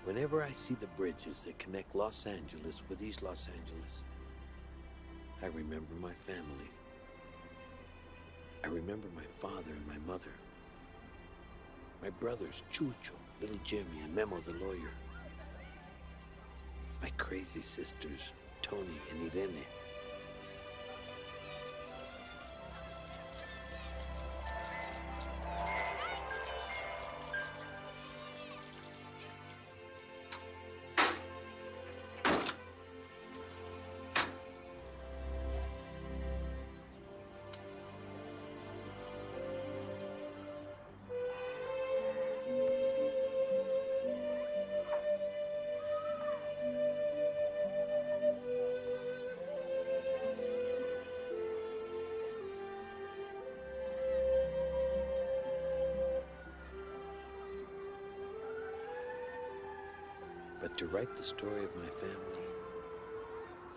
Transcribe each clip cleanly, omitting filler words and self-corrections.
Whenever I see the bridges that connect Los Angeles with East Los Angeles, I remember my family. I remember my father and my mother. My brothers, Chucho, little Jimmy, and Memo the lawyer. My crazy sisters, Tony and Irene. But to write the story of my family,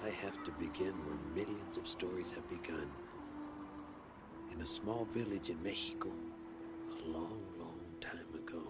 I have to begin where millions of stories have begun. In a small village in Mexico, a long, long time ago.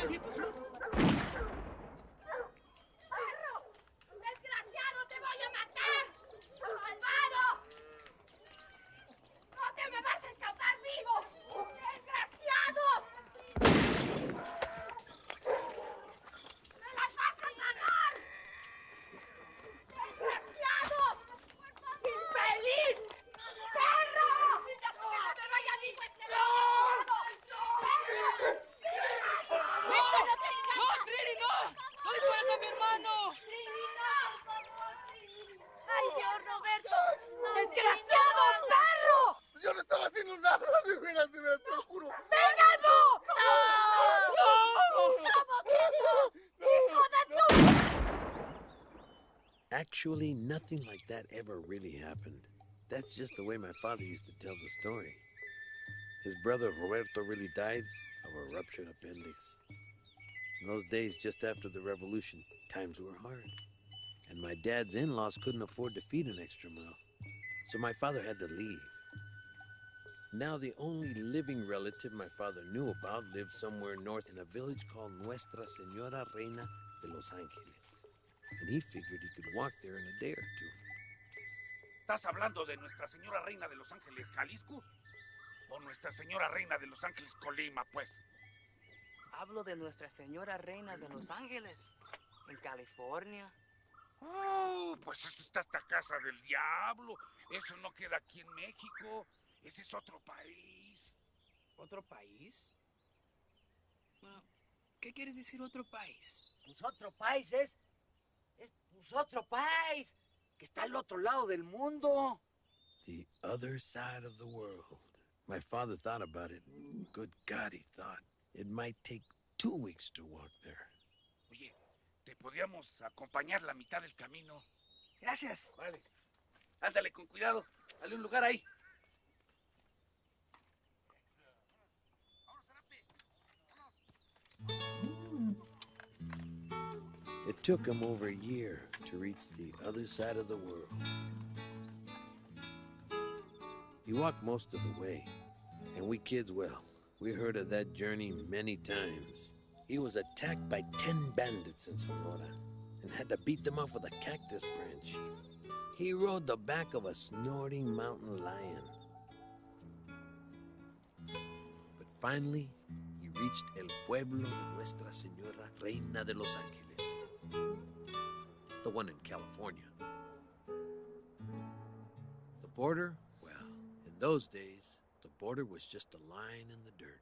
¿Qué pasó? ¡Perro! ¡Desgraciado, te voy a matar! ¡Malvado! ¡No te me vas a escapar vivo! ¡Desgraciado! ¡Me las vas a pagar! ¡Desgraciado! ¡Infeliz! ¡Perro! ¡Que se me vaya vivo este desgraciado! ¡Perro! ¡No, Trini, no! ¡No dispares a mi hermano! ¡Ay, Dios, Roberto! ¡Desgraciado perro! Yo no estaba haciendo nada, de veras, te lo juro. ¡Vengadlo! ¡No! ¡Hijo de tu! Actually, nothing like that ever really happened. That's just the way my father used to tell the story. His brother Roberto really died of a ruptured appendix. In those days, just after the revolution, times were hard. And my dad's in-laws couldn't afford to feed an extra mouth. So my father had to leave. Now the only living relative my father knew about lived somewhere north in a village called Nuestra Señora Reina de Los Ángeles. And he figured he could walk there in a day or two. ¿Estás hablando de Nuestra Señora Reina de Los Ángeles, Jalisco? ¿O Nuestra Señora Reina de Los Ángeles, Colima, pues? Hablo de Nuestra Señora Reina de Los Ángeles, en California. Oh, pues esto está hasta casa del diablo. Eso no queda aquí en México. Ese es otro país. ¿Otro país? Bueno, ¿qué quieres decir otro país? Pues otro país es pues otro país, que está al otro lado del mundo. The other side of the world. My father thought about it. Good God, he thought. It might take 2 weeks to walk there. Oye, ¿te podríamos acompañar la mitad del camino? Gracias. Vale. Ándale, con cuidado. Dale un lugar ahí. It took him over a year to reach the other side of the world. He walked most of the way, and we kids, well, we heard of that journey many times. He was attacked by 10 bandits in Sonora and had to beat them off with a cactus branch. He rode the back of a snorting mountain lion. finally, he reached el pueblo de Nuestra Señora Reina de Los Ángeles, the one in California. The border, well, in those days, the border was just a line in the dirt.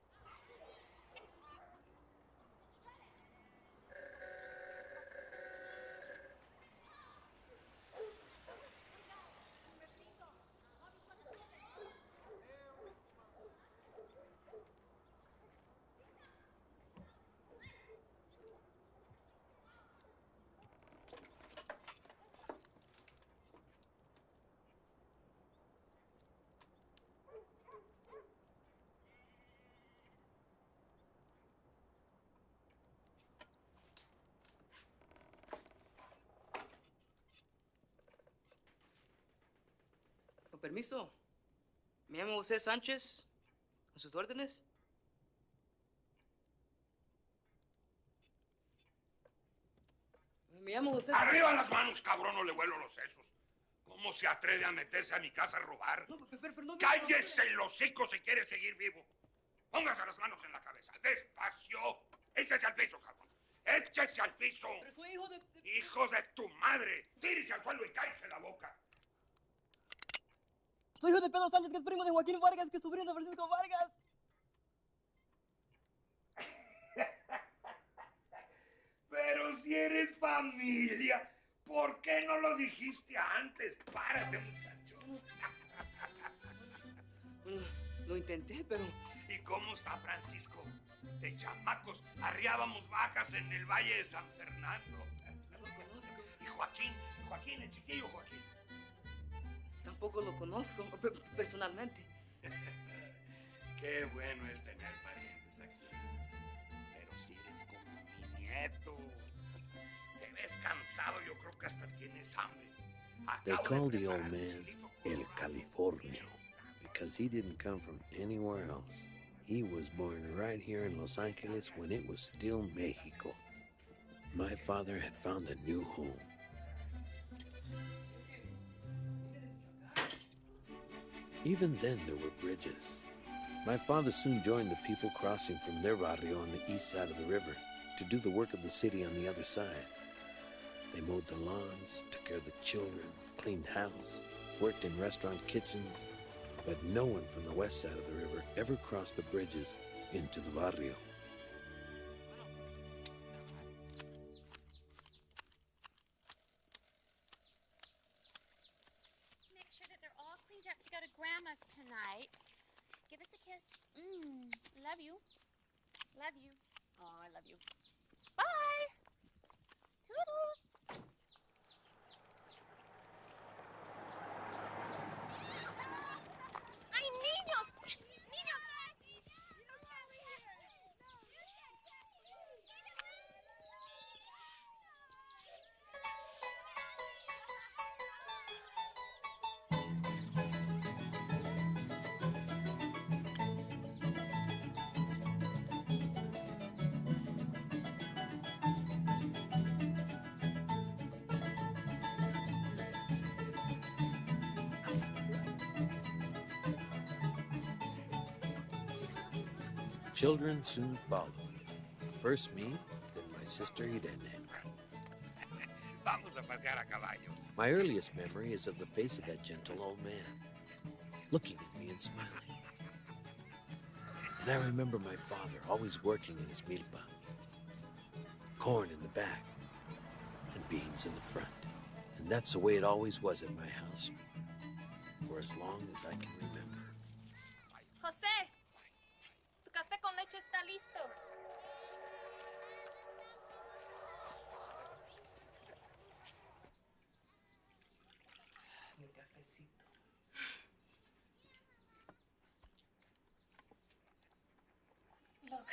Con permiso. Me llamo José Sánchez. ¿A sus órdenes? Me llamo José Sánchez. ¡Arriba las manos, cabrón! No le vuelo los sesos. ¿Cómo se atreve a meterse a mi casa a robar? No, perdón. ¡Cállese el hocico si quiere seguir vivo! Póngase las manos en la cabeza. ¡Despacio! ¡Échese al piso, cabrón! ¡Échese al piso! Pero soy hijo de... ¡Hijo de tu madre! ¡Tírese al suelo y cállese la boca! Soy hijo de Pedro Sánchez, que es primo de Joaquín Vargas, que es sobrino de Francisco Vargas. Pero si eres familia, ¿por qué no lo dijiste antes? Párate, muchacho. Bueno, lo intenté, pero... ¿Y cómo está Francisco? De chamacos arriábamos vacas en el Valle de San Fernando. No lo conozco. ¿Y Joaquín, el chiquillo Joaquín? Tampoco lo conozco, personalmente. Qué bueno es tener parientes aquí. Pero si eres como mi nieto. Te ves cansado, yo creo que hasta tienes hambre. They Acabo de called the preparar old un man chilito El colorado. Californio because he didn't come from anywhere else. He was born right here in Los Angeles when it was still Mexico. My father had found a new home. Even then, there were bridges. My father soon joined the people crossing from their barrio on the east side of the river to do the work of the city on the other side. They mowed the lawns, took care of the children, cleaned house, worked in restaurant kitchens, but no one from the west side of the river ever crossed the bridges into the barrio. Make sure that they're all cleaned up to go to Grandma's tonight. Give us a kiss. Love you. Love you. Oh, I love you. Bye. Toodles. ¡Ay, niños! ¡Niños! Children soon followed. First me, then my sister Irene. Vamos a pasear a caballo. My earliest memory is of the face of that gentle old man, looking at me and smiling. And I remember my father always working in his milpa. Corn in the back and beans in the front. And that's the way it always was at my house, for as long as I can remember. José, tu café con leche está listo. Mi cafecito. Look,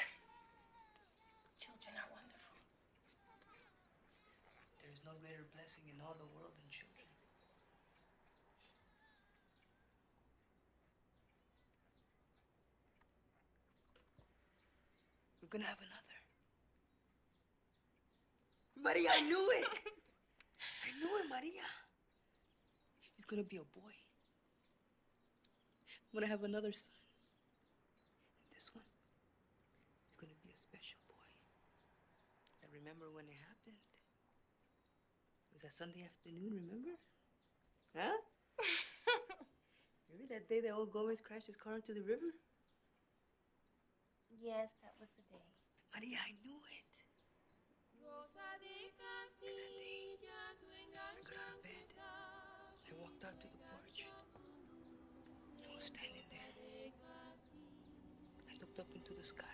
children are wonderful. There is no greater blessing in all the world than children. We're gonna have another. Maria, I knew it! I knew it, Maria. He's gonna be a boy. I'm gonna have another son. And this one, remember when it happened. It was that Sunday afternoon, remember? Huh? Remember that day that old Gomez crashed his car into the river? Yes, that was the day. Maria, I knew it. Because that day, I got out of bed. I walked out to the porch. I was standing there. I looked up into the sky.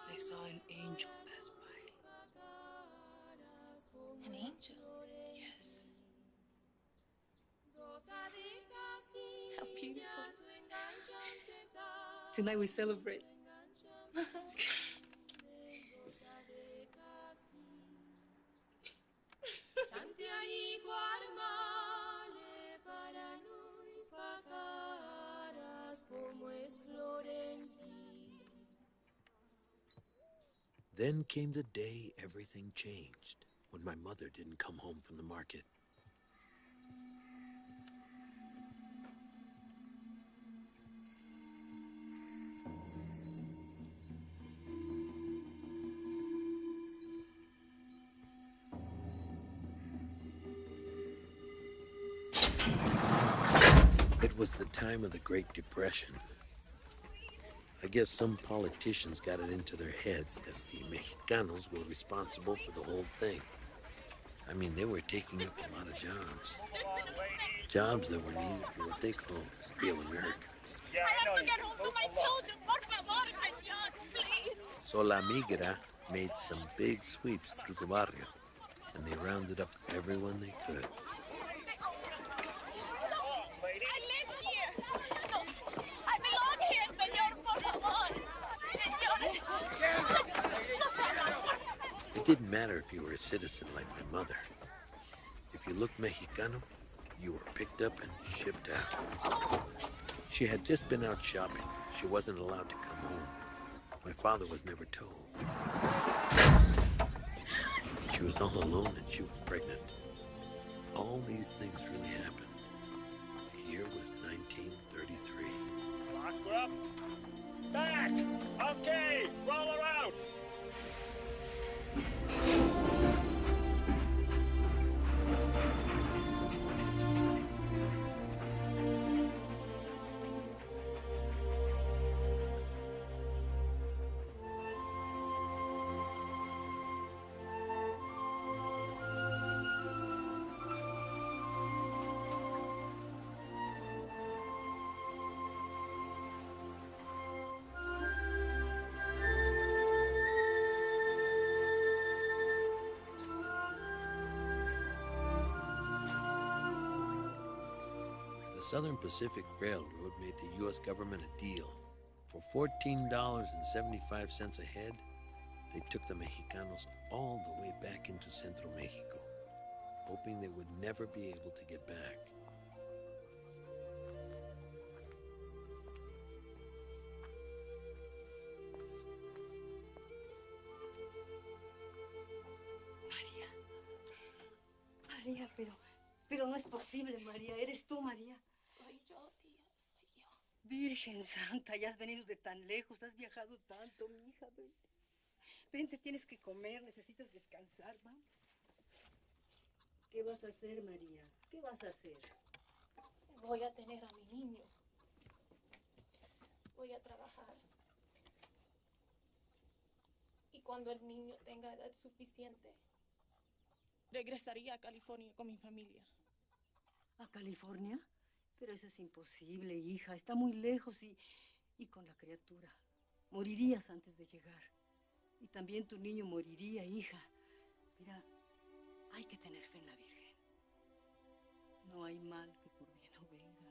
I saw an angel pass by. An angel? Yes. How beautiful. Tonight we celebrate. Then came the day everything changed, when my mother didn't come home from the market. It was the time of the Great Depression. I guess some politicians got it into their heads that the Mexicanos were responsible for the whole thing. I mean, they were taking up a lot of jobs. Jobs that were needed for what they call real Americans. I have to get home to my children. Por favor, señor, please. So La Migra made some big sweeps through the barrio, and they rounded up everyone they could. I live here. No, I belong here, señor, por favor. Señor. It didn't matter if you were a citizen like my mother. If you looked Mexicano, you were picked up and shipped out. She had just been out shopping. She wasn't allowed to come home. My father was never told. She was all alone and she was pregnant. All these things really happened. The year was 1933. Lock her up. Back! Okay, roll her out! The Southern Pacific Railroad made the U.S. government a deal. For $14.75 a head, they took the Mexicanos all the way back into Centro Mexico, hoping they would never be able to get back. María, pero no es posible, María. ¿Eres tú, María? Soy yo, tía, soy yo. Virgen Santa, ya has venido de tan lejos, has viajado tanto, mi hija, vente. Vente, tienes que comer, necesitas descansar, vamos. ¿Qué vas a hacer, María? ¿Qué vas a hacer? Voy a tener a mi niño. Voy a trabajar. Y cuando el niño tenga edad suficiente, regresaría a California con mi familia. ¿A California? Pero eso es imposible, hija. Está muy lejos y con la criatura. Morirías antes de llegar. Y también tu niño moriría, hija. Mira, hay que tener fe en la Virgen. No hay mal que por bien no venga.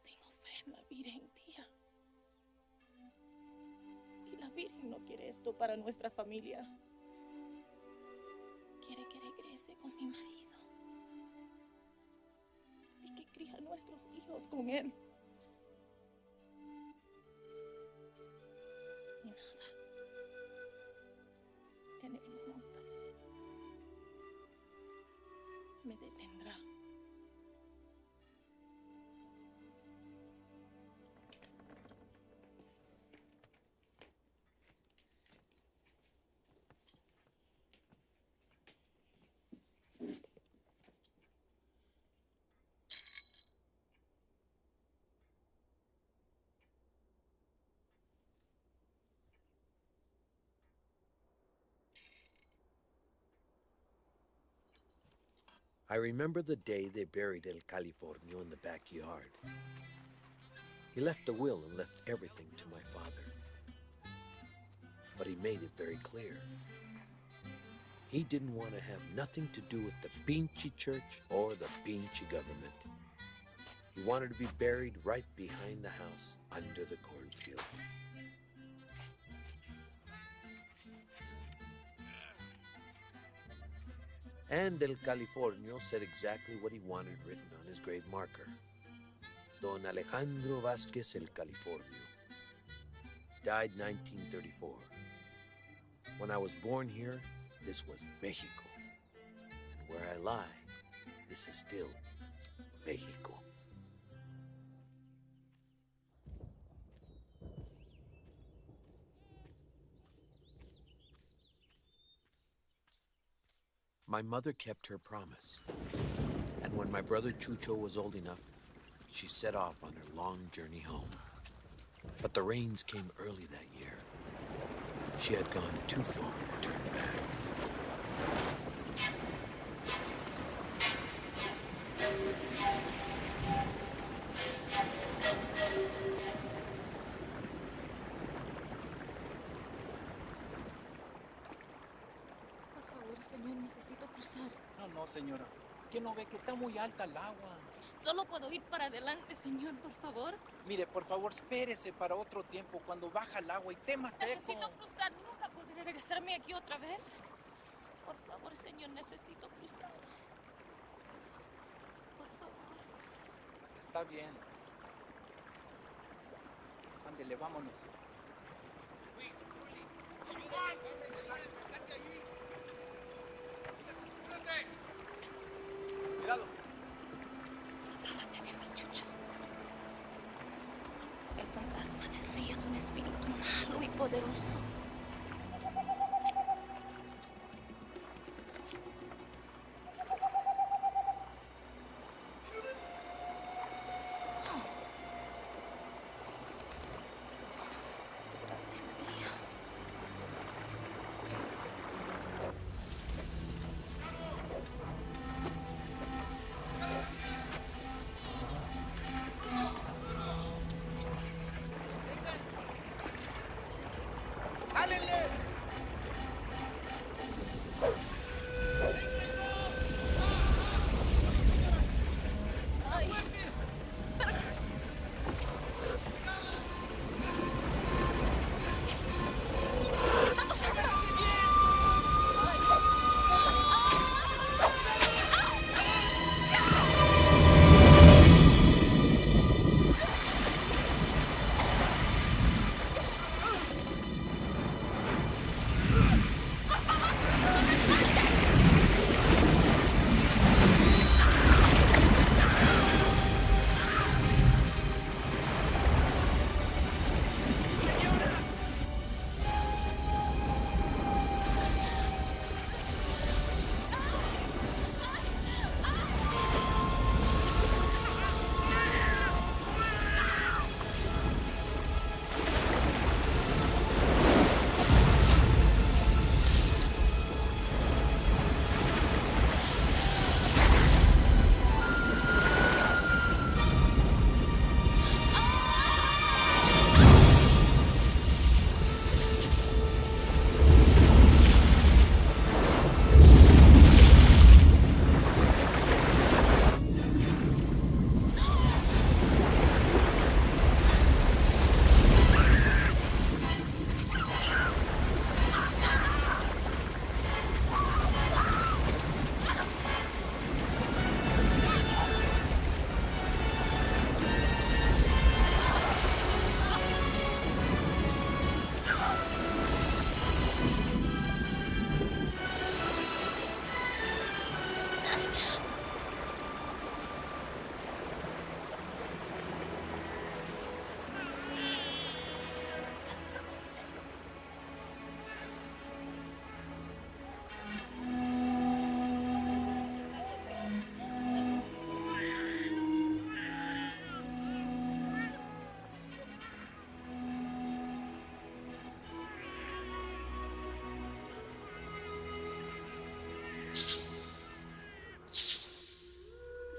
Tengo fe en la Virgen, tía. Y la Virgen no quiere esto para nuestra familia. Quiere que regrese con mi marido. Y que cría a nuestros hijos con él. Y nada. En el mundo me detendrá. I remember the day they buried El Californio in the backyard. He left a will and left everything to my father. But he made it very clear. He didn't want to have nothing to do with the Pinchy Church or the Pinchy government. He wanted to be buried right behind the house, under the cornfield. And El Californio said exactly what he wanted written on his grave marker. Don Alejandro Vázquez El Californio. Died 1934. When I was born here, this was Mexico. And where I lie, this is still Mexico. My mother kept her promise. And when my brother Chucho was old enough, she set off on her long journey home. But the rains came early that year. She had gone too far to turn back. Por favor, señor, necesito cruzar. No, señora. ¿Qué no ve que está muy alta el agua? Solo puedo ir para adelante, señor, por favor. Mire, por favor, espérese para otro tiempo cuando baja el agua y tema teco. Necesito cruzar. Nunca podré regresarme aquí otra vez. Por favor, señor, necesito cruzar. Por favor. Está bien. Ándele, vámonos. Cuidado. Cálmate de mí, Chucho. El fantasma del rey es un espíritu malo y poderoso.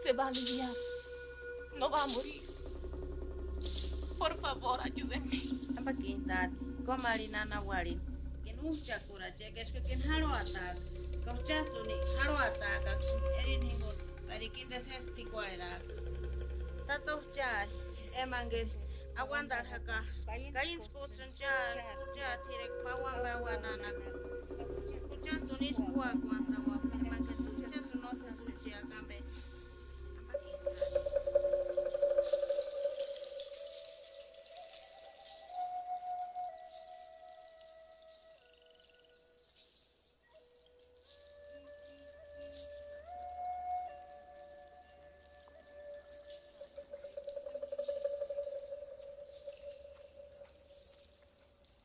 se va a aliviar. No va a morir. Por favor, ayúdenme. Apakintat, komarinana warin. Ken umchakura cheques que ken haroatak. Kauchatuni haroatak aksum erin hingut. Arikindas has pikuera. Tato jar, emangel. Aguantar haka. Kain spotsun jar, jar tirek pawan bawanana. Kuchatuni spuak mantawa. Emangel kuchatun osan suci akambe.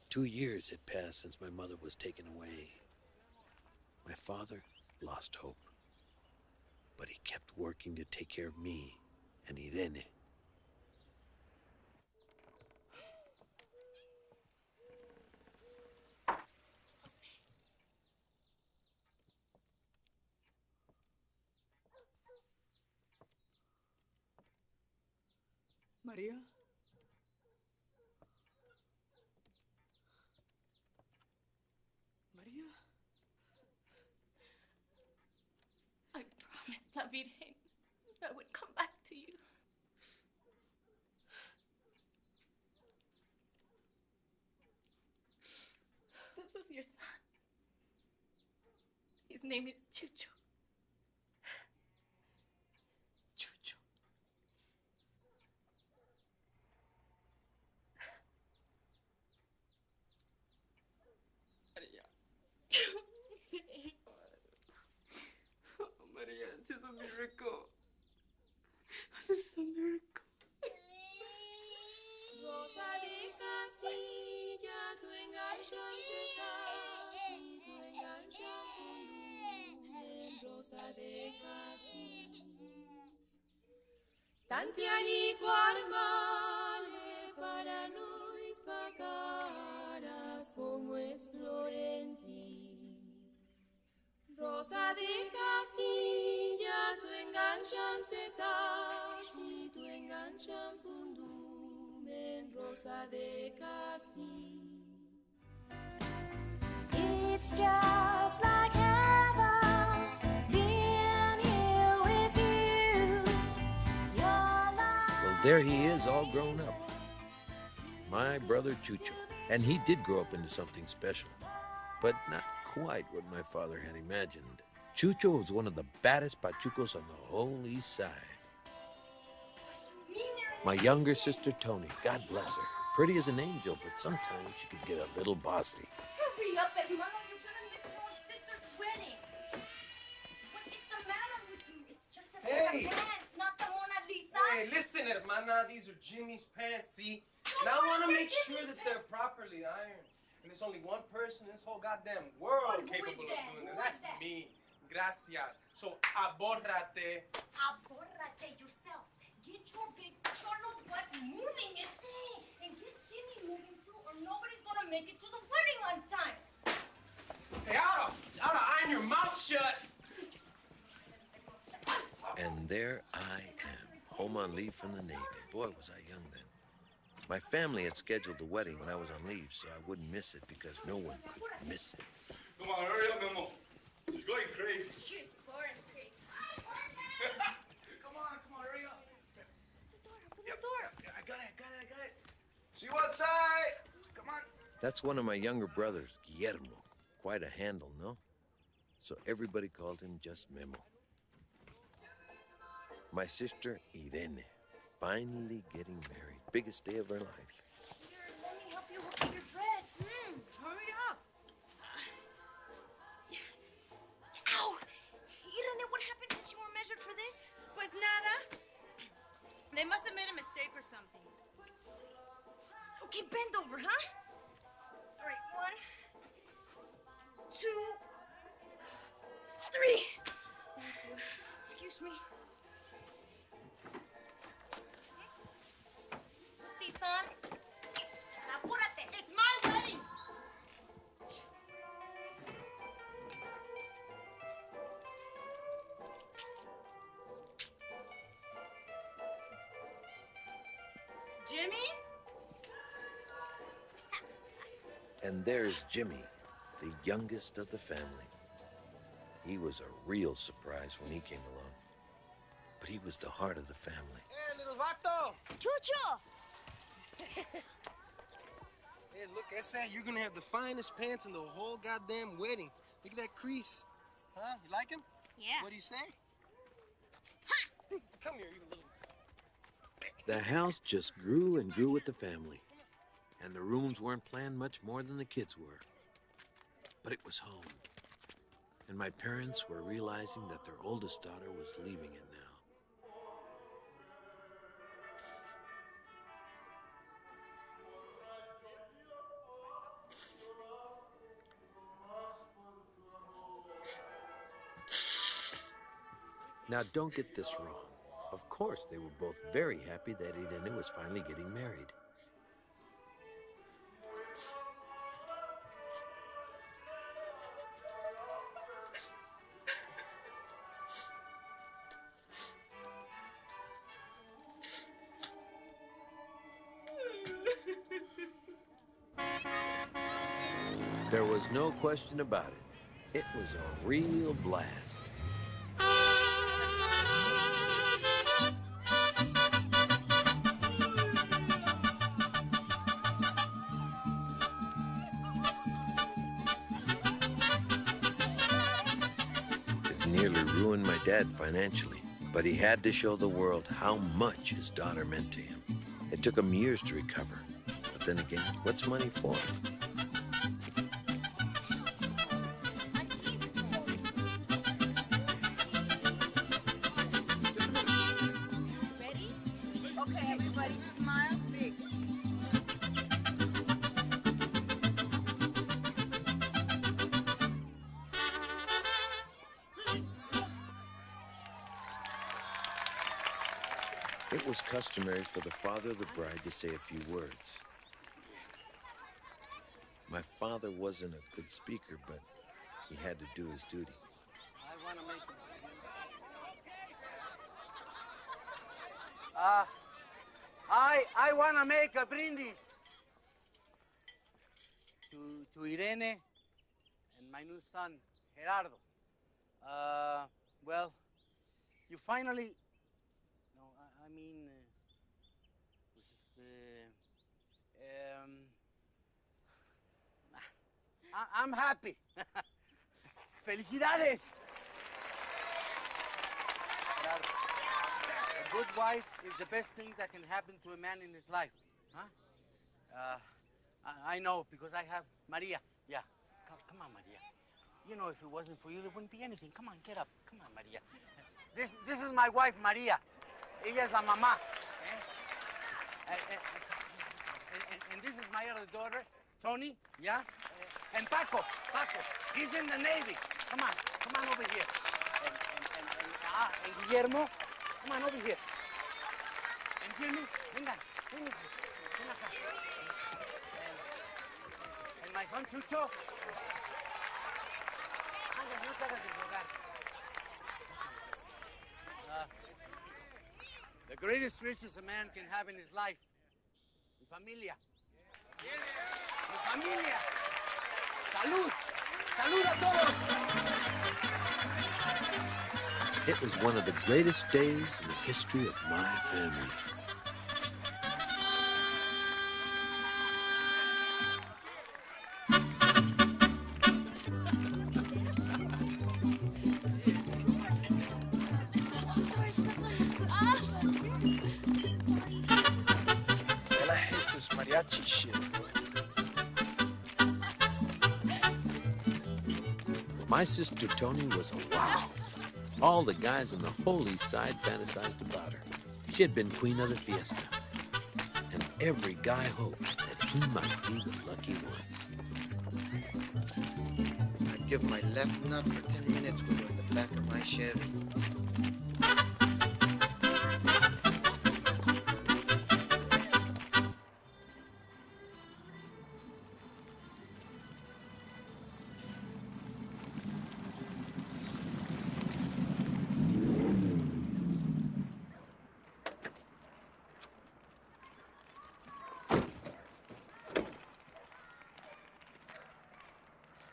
Two years had passed since my mother was taken away. My father lost hope, but he kept working to take care of me and Irene. Maria? Maria? I promised La Virgen I would come back to you. This is your son. His name is Chucho. Chucho. Maria. Oh, Maria, this is a miracle. This is a miracle. Rosa de Castilla, tu enganchón César, y tu enganchón con Rosa de Castilla. Tantianico armale para Luis Pacaras como es Florenti. Rosa de Castilla, tu enganchan César, y tu enganchan Pundumen, Rosa de Castilla. It's just like heaven, being here with you. Well, there he is, all grown up. My brother Chucho. And he did grow up into something special, but not quite what my father had imagined. Chucho was one of the baddest pachucos on the whole east side. My younger sister, Tony, God bless her. Pretty as an angel, but sometimes she could get a little bossy. Hurry up, hermano. You're gonna miss your sister's wedding. What is the matter with you? It's just a dance, not the Mona Lisa. Hey, listen, hermana. These are Jimmy's pants, see? Now I want to make sure that they're properly ironed. And there's only one person in this whole goddamn world capable of doing that. That's me. Gracias. So, abórrate. Abórrate yourself. Get your big cholo butt moving, you see? And get Jimmy moving too, or nobody's gonna make it to the wedding on time. Hey, oughta iron your mouth shut. And there I am, home on leave from the Navy. Boy, was I young then. My family had scheduled the wedding when I was on leave, so I wouldn't miss it because no one could miss it. Come on, hurry up, Memo. She's going crazy. She's boring crazy. Come on, hurry up. Yep, I got it. See you outside. Come on. That's one of my younger brothers, Guillermo. Quite a handle, no? So everybody called him just Memo. My sister, Irene, finally getting married. Biggest day of her life. Here, let me help you hook up your dress. Hurry up. Ow! Irene, what happened since you were measured for this? Pues nada. They must have made a mistake or something. Okay, bend over, huh? All right, 1, 2, 3. Thank you. Excuse me. Son, apúrate. It's my wedding. Jimmy? And there's Jimmy, the youngest of the family. He was a real surprise when he came along. But he was the heart of the family. Hey, little vato! Chucho! Hey, look, esa, you're gonna have the finest pants in the whole goddamn wedding. Look at that crease. Huh? You like him? Yeah. What do you say? Come here, you little... The house just grew and grew with the family. And the rooms weren't planned much more than the kids were. But it was home. And my parents were realizing that their oldest daughter was leaving it now. Now, don't get this wrong. Of course, they were both very happy that Irene was finally getting married. There was no question about it. It was a real blast. It nearly ruined my dad financially, but he had to show the world how much his daughter meant to him. It took him years to recover. But then again, what's money for? Okay, everybody, smile big. It was customary for the father of the bride to say a few words. My father wasn't a good speaker, but he had to do his duty. I want to make... I want to make a brindis to Irene and my new son, Gerardo. Well, you finally... No, I mean... I'm happy. Felicidades. Gerardo. A good wife is the best thing that can happen to a man in his life, huh? I know, because I have Maria. Yeah, come on, Maria. You know, if it wasn't for you, there wouldn't be anything. Come on, get up. Come on, Maria. This is my wife, Maria. Ella es la mamá. Eh? And this is my other daughter, Tony, yeah? And Paco, he's in the Navy. Come on over here. And Guillermo, come on over here. And Jimmy, venga acá. And my son Chucho. No te hagas de rogar. The greatest riches a man can have in his life, mi familia. Mi familia. Salud. Salud a todos. It was one of the greatest days in the history of my family. I hate this mariachi shit. My sister Tony was a wow. All the guys on the whole East Side fantasized about her. She had been queen of the fiesta. And every guy hoped that he might be the lucky one. I'd give my left nut for 10 minutes with her in the back of my Chevy.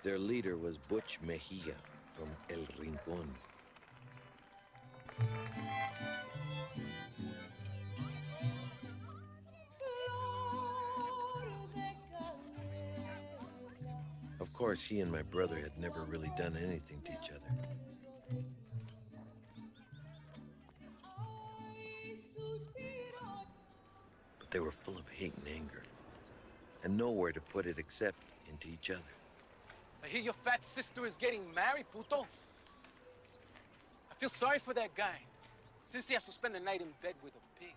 Their leader was Butch Mejia from El Rincón. Of course, he and my brother had never really done anything to each other. But they were full of hate and anger, and nowhere to put it except into each other. I hear your fat sister is getting married, puto. I feel sorry for that guy, since he has to spend the night in bed with a pig.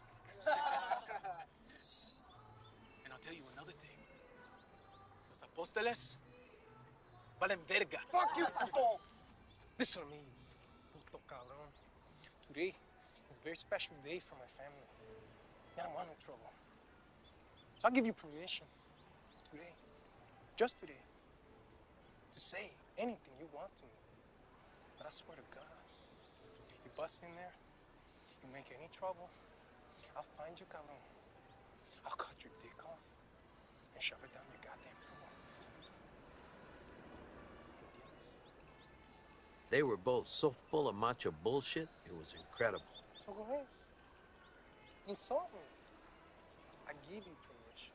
And I'll tell you another thing. Los apóstoles valen verga. Fuck you, puto! Listen to me, puto cabrón. Today is a very special day for my family. I don't want no trouble. So I'll give you permission today, just today, to say anything you want to me. But I swear to God, you bust in there, you make any trouble, I'll find you, cabrón. I'll cut your dick off and shove it down your goddamn throat. ¿Entiendes? They were both so full of macho bullshit, it was incredible. So go ahead. Insult me. I give you permission.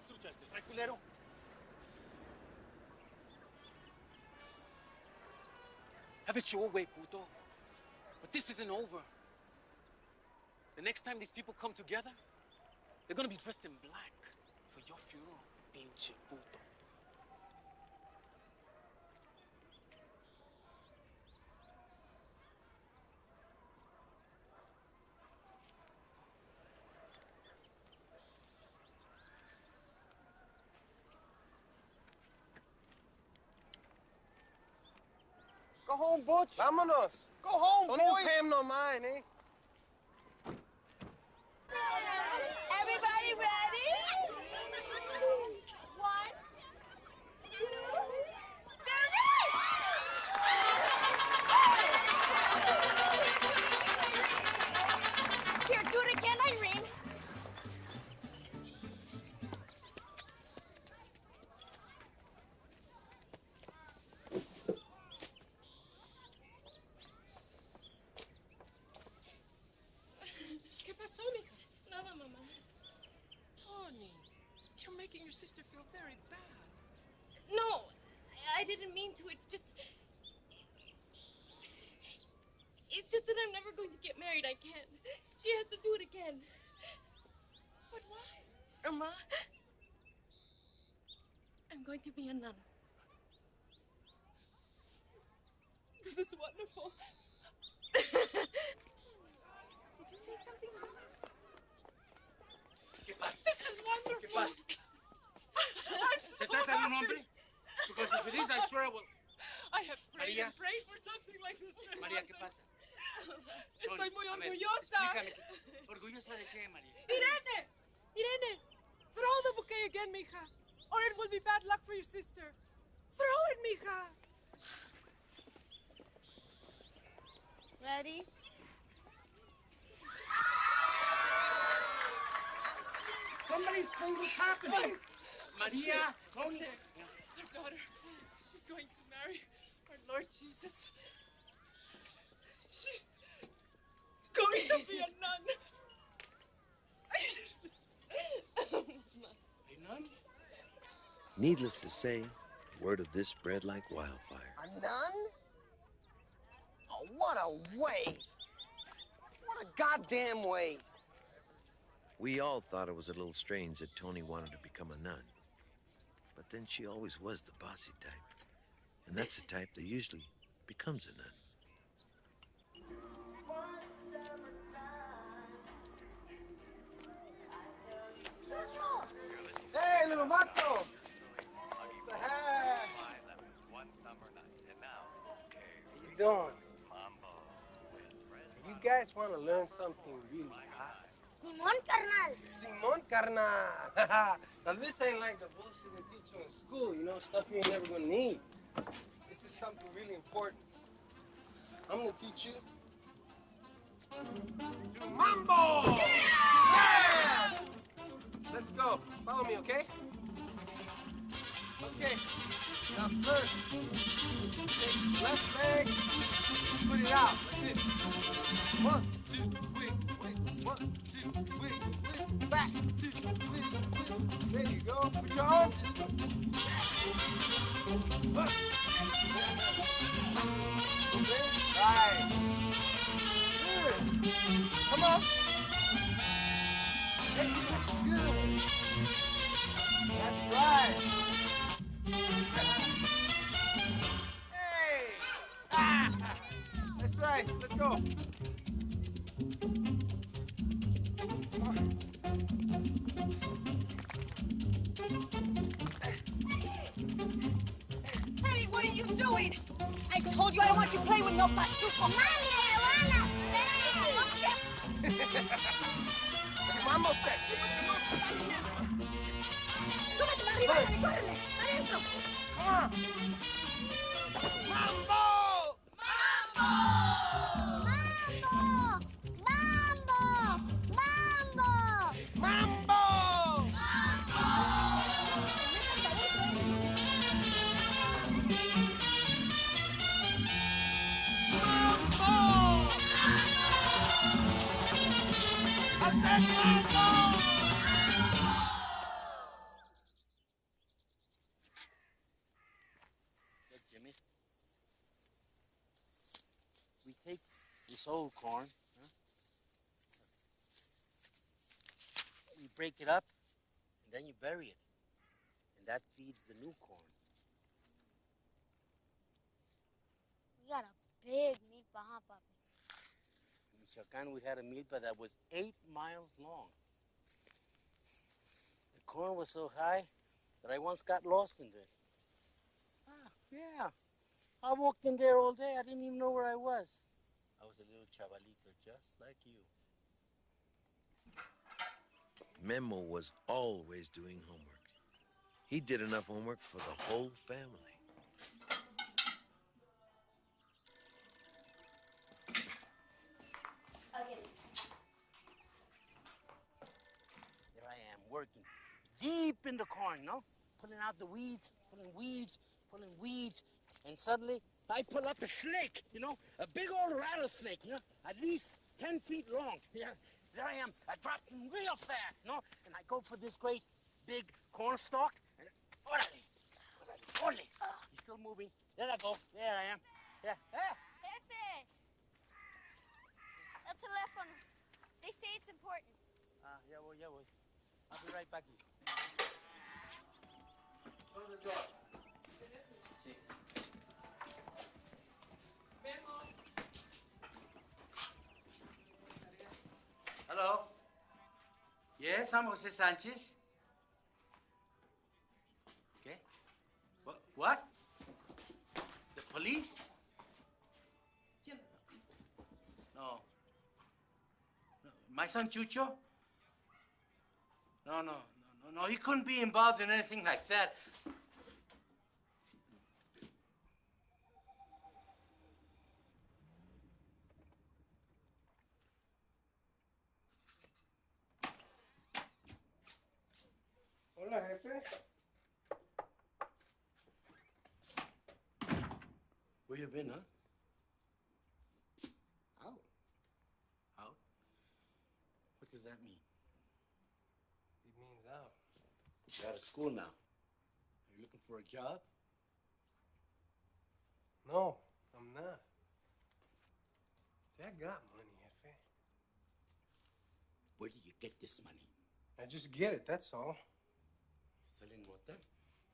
Trucha ese, trae culero. Have it your way, puto. But this isn't over. The next time these people come together, they're gonna be dressed in black for your funeral, pinche puto. Go home, Butch. Vámonos. Go home, boy. Don't pay him no mind, eh? Everybody ready? 1, 2, 3! Here, do it again, Irene. ¿Qué pasó, mija? Nada, mamá. Tony, you're making your sister feel very bad. No, I didn't mean to. It's just that I'm never going to get married. I can't. She has to do it again. But why? Irma, I'm going to be a nun. This is wonderful. Did you say something to me? ¿Qué pasa? This is wonderful. ¿Qué pasa? I'm so ¿Se trata de un hombre? Because if it is, I swear I will. I have prayed María. and prayed for something like this. María, ¿qué pasa? Estoy muy A ver, orgullosa. explícame. ¿Orgullosa de qué, María? Irene! Irene! Throw the bouquet again, mija. Or it will be bad luck for your sister. Throw it, mija. Ready? Somebody explain what's happening. María, Tony. Our daughter, she's going to marry our Lord Jesus. She's going to be a nun. A nun? Needless to say, word of this spread like wildfire. A nun? Oh, what a waste. What a goddamn waste. We all thought it was a little strange that Tony wanted to become a nun. But then she always was the bossy type. And that's the type that usually becomes a nun. Hey, little vato! What the heck? How you doing? You guys want to learn something really hot? Simón, carnal. Simón, carnal. Now, this ain't like the bullshit they teach you in school, you know, stuff you ain't never gonna need. This is something really important. I'm gonna teach you to mambo! Yeah! Let's go. Follow me, okay? Okay. Now first, take left leg, put it out like this. 1, 2, wiggle. 1, 2, wiggle. Back, 2, wiggle. There you go. Put your arms in. Up. Okay. Right. Good. Come on. There you go. Good. That's right. Hey! Ah! That's right. Let's go. Come on. Hey, what are you doing? I told you I don't want you playing with no pachuco. Mami, hermana. Vamos, Súbete arriba, dale, córrele. Adentro. Come on. Mambo! I said mambo! Look, Jimmy. We take this old corn, huh? We break it up, and then you bury it. And that feeds the new corn. We got a big milpa, huh, Papi? In Michoacan, we had a milpa that was 8 miles long. The corn was so high that I once got lost in there. Ah, yeah. I walked in there all day. I didn't even know where I was. I was a little chavalito just like you. Memo was always doing homework. He did enough homework for the whole family. There I am, working deep in the corn, no? Pulling out the weeds, pulling weeds, and suddenly I pull up a snake, you know? A big old rattlesnake, you know? At least 10 feet long. Yeah, there I am. I drop him real fast, no? And I go for this great big corn stalk, and orale. He's still moving. There I go. There I am. Yeah. Ah. Jefe! El teléfono. They say it's important. Yeah, voy. I'll be right back to you. Close the door. Sí. Hello? Yes, I'm Jose Sanchez. Okay. What? The police? No. My son Chucho? No, he couldn't be involved in anything like that. Hola, jefe. Where you been, huh? Out. Out? What does that mean? It means out. You're out of school now. Are you looking for a job? No, I'm not. See, I got money, jefe. Where do you get this money? I just get it, that's all. Selling mota?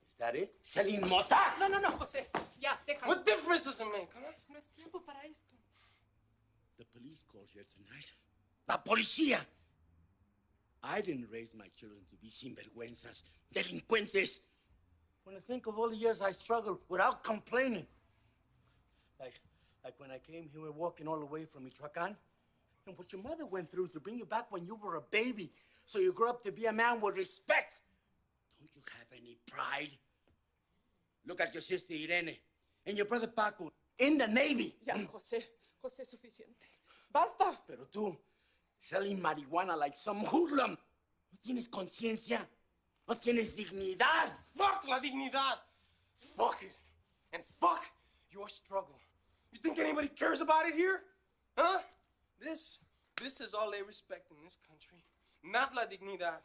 Is that it? Selling mota? No, José. Ya, déjalo. What difference does it make, huh? No es tiempo para esto. The police called here tonight. La policía! I didn't raise my children to be sinvergüenzas, delincuentes. When I think of all the years I struggled without complaining. Like when I came here walking all the way from Michoacan, and what your mother went through to bring you back when you were a baby, so you grew up to be a man with respect. Don't you have any pride? Look at your sister Irene and your brother Paco in the Navy. Ya, José, es suficiente. Basta. Pero tú, selling marihuana like some hoodlum. ¿No tienes conciencia? ¿No tienes dignidad? Fuck la dignidad. Fuck it. And fuck your struggle. You think anybody cares about it here? Huh? This is all they respect in this country. Not la dignidad.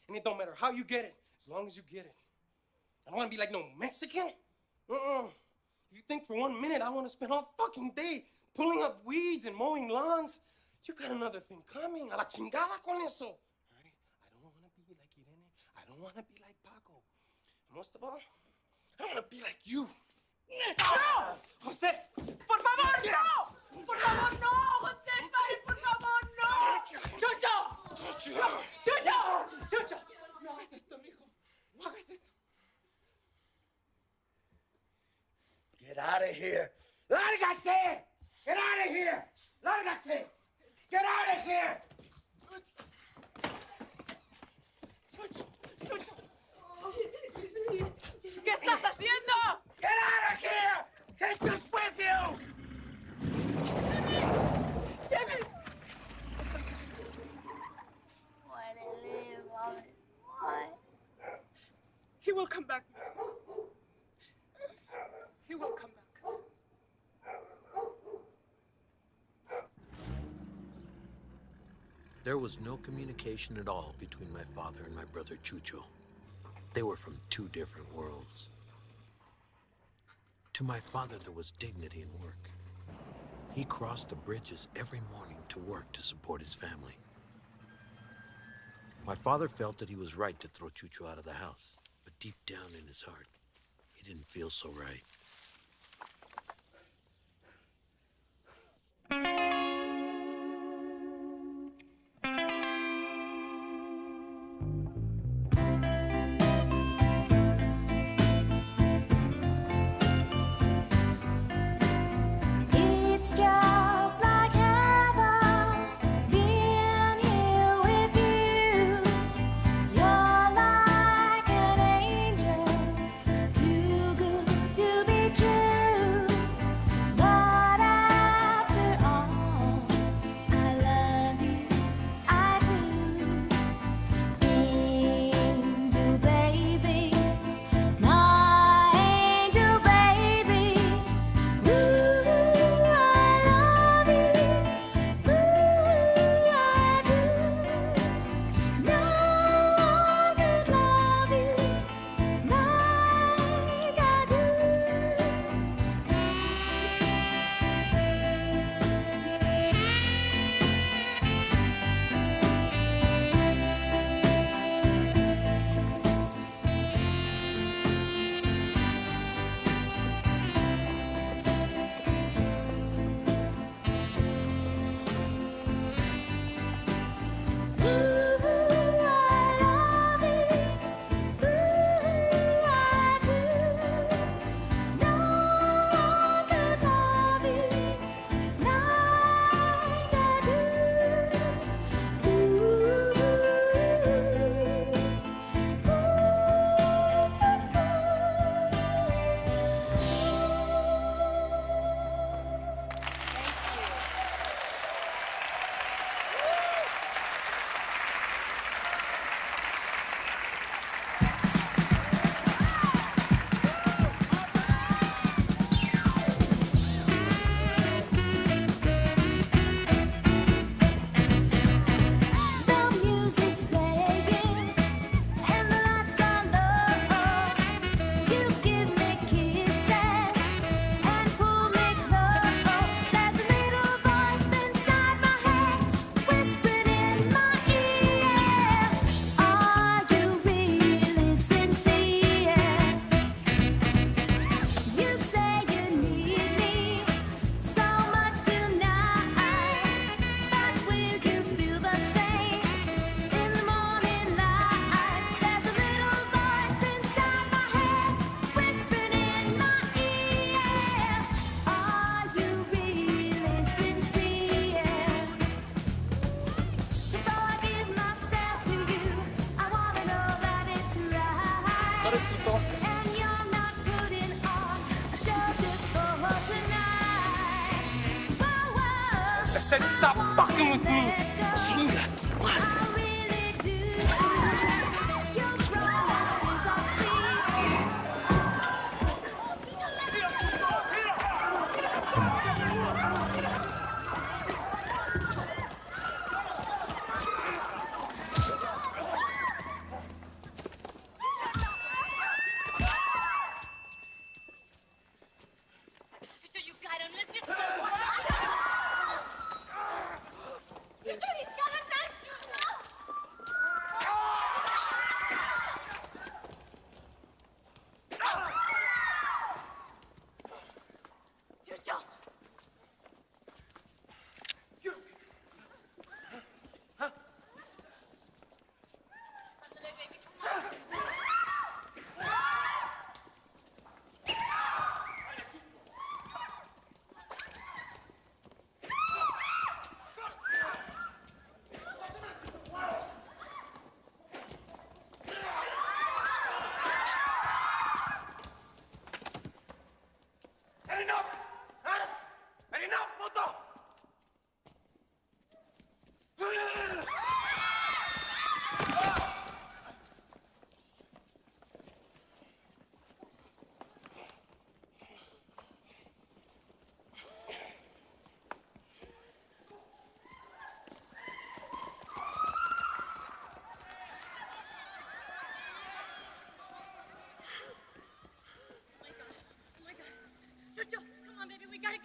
And it don't matter how you get it, as long as you get it. I don't want to be like no Mexican. If you think for 1 minute I want to spend all fucking day pulling up weeds and mowing lawns, you got another thing coming. A la chingada con eso. All right? I don't want to be like Irene. I don't want to be like Paco. And most of all, I don't want to be like you. ¡No! José! ¡Por favor, no! ¡Por favor, no! ¡José, pare, por favor, no! ¡Chucho! ¡Chucho! ¡Chucho! No hagas esto, mijo. No hagas esto. Get out of here. Lárgate! Get out of here. Lárgate. Get out of here. Chucho, Chucho. ¿Qué estás haciendo? Get out of here. Take this with you. Jimmy. Why did he leave, Mommy? Why? He will come back. He will come back. There was no communication at all between my father and my brother Chucho. They were from two different worlds. To my father, there was dignity in work. He crossed the bridges every morning to work to support his family. My father felt that he was right to throw Chucho out of the house, but deep down in his heart, he didn't feel so right. It's just like heaven being here with you. You're like an angel, too good to be true. But after all, I love you, I do. Angel baby, my angel baby. Ooh, I love you. Ooh, I do. No one could love you like I do. Ooh, I love you. Ooh, I do. No one could love you like I do. The music's playing and the lights are low. You give me kisses and pull me close. There's a little voice inside my head whispering in my ear. Are you really sincere? You say you need me so much tonight, but will you feel the same in the morning light? There's a little voice inside my head whispering in my ear. Are you really sincere? Before I give myself to you, I wanna know that it's right. And you're not putting on a show just for tonight. Whoa, whoa. I said stop fucking with me. Chinga tu madre. I really do. Your promises are sweet.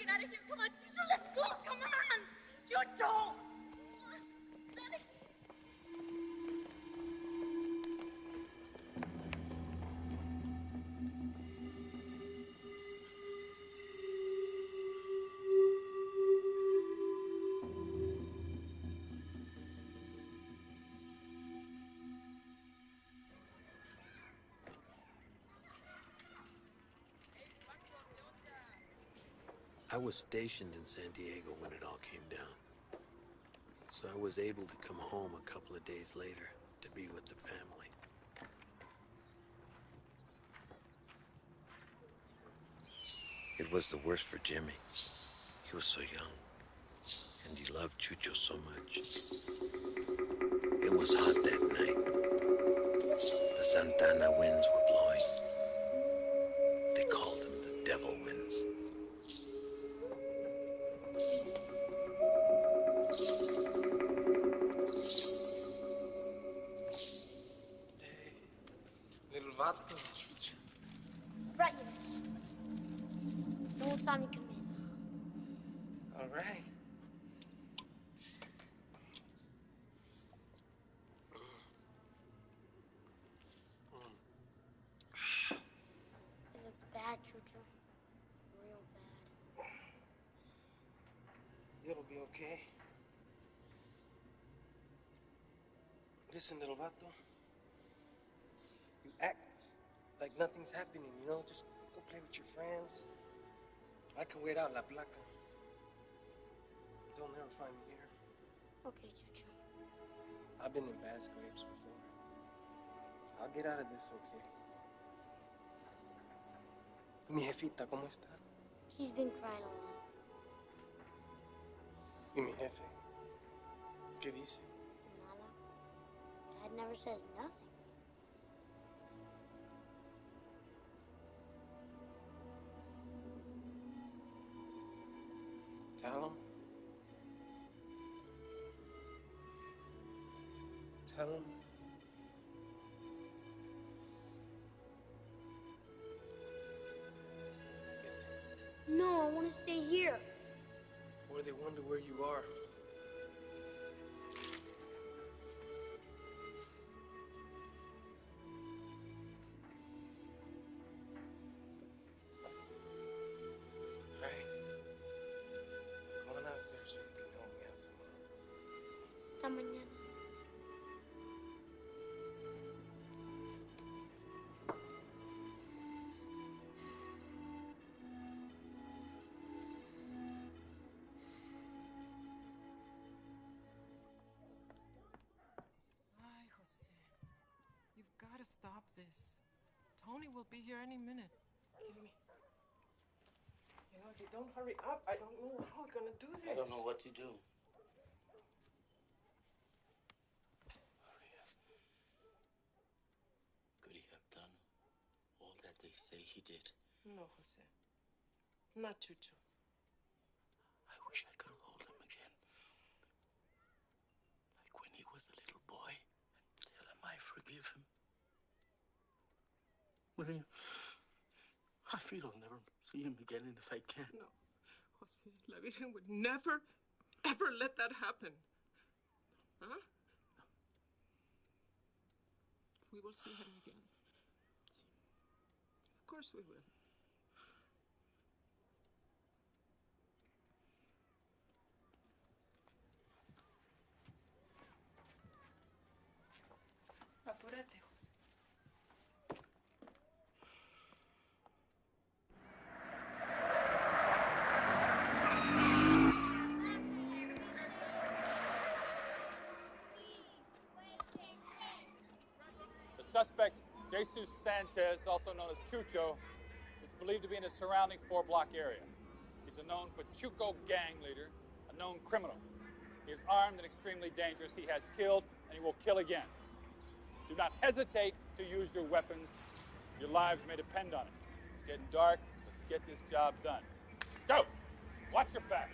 get out of here. Come on, Chucho, let's go. Come on. Chucho. I was stationed in San Diego when it all came down. So I was able to come home a couple of days later to be with the family. It was the worst for Jimmy. He was so young, and he loved Chucho so much. It was hot that night. The Santana winds were blowing. They called them the devil winds. Little vato. Brought you this. No one saw me come in. All right. It looks bad, Chucho. Real bad. It'll be okay. Listen, little vato. You act like nothing's happening, you know? Just go play with your friends. I can wait out La Placa. They'll never find me here. Okay, Chucho. I've been in bad scrapes before. I'll get out of this, okay? ¿Y mi jefita, cómo está? She's been crying a lot. ¿Y mi jefe? ¿Qué dice? Nada. Dad never says nothing. Tell him. Tell him. No, I want to stay here. Or they wonder where you are. Hasta mañana. Ay, Jose. You've got to stop this. Tony will be here any minute. Give me. You know, if you don't hurry up, I don't know how we're gonna do this. I don't know what to do. Could he have done all that they say he did? No, Jose. Not Chucho. I wish I could hold him again. Like when he was a little boy. And tell him I forgive him. Maria, I feel I'll never see him again, and if I can. No, Jose, La Virgen would never, ever let that happen. Huh? We will see him again. Of course we will. Apúrate, José. The suspect, Jesus Sanchez, also known as Chucho, is believed to be in the surrounding 4-block area. He's a known Pachuco gang leader, a known criminal. He is armed and extremely dangerous. He has killed, and he will kill again. Do not hesitate to use your weapons. Your lives may depend on it. It's getting dark. Let's get this job done. Let's go! Watch your backs.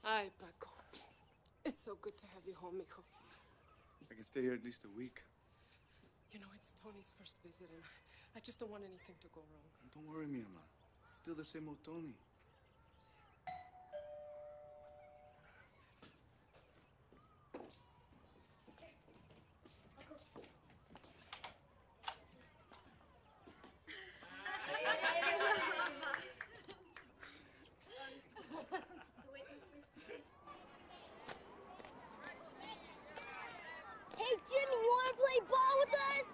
Ay, Paco. It's so good to have you home, mijo. I can stay here at least a week. You know, it's Tony's first visit, and I just don't want anything to go wrong. Don't worry, mi ama. It's still the same old Tony. Hey, Jimmy, you want to play ball with us?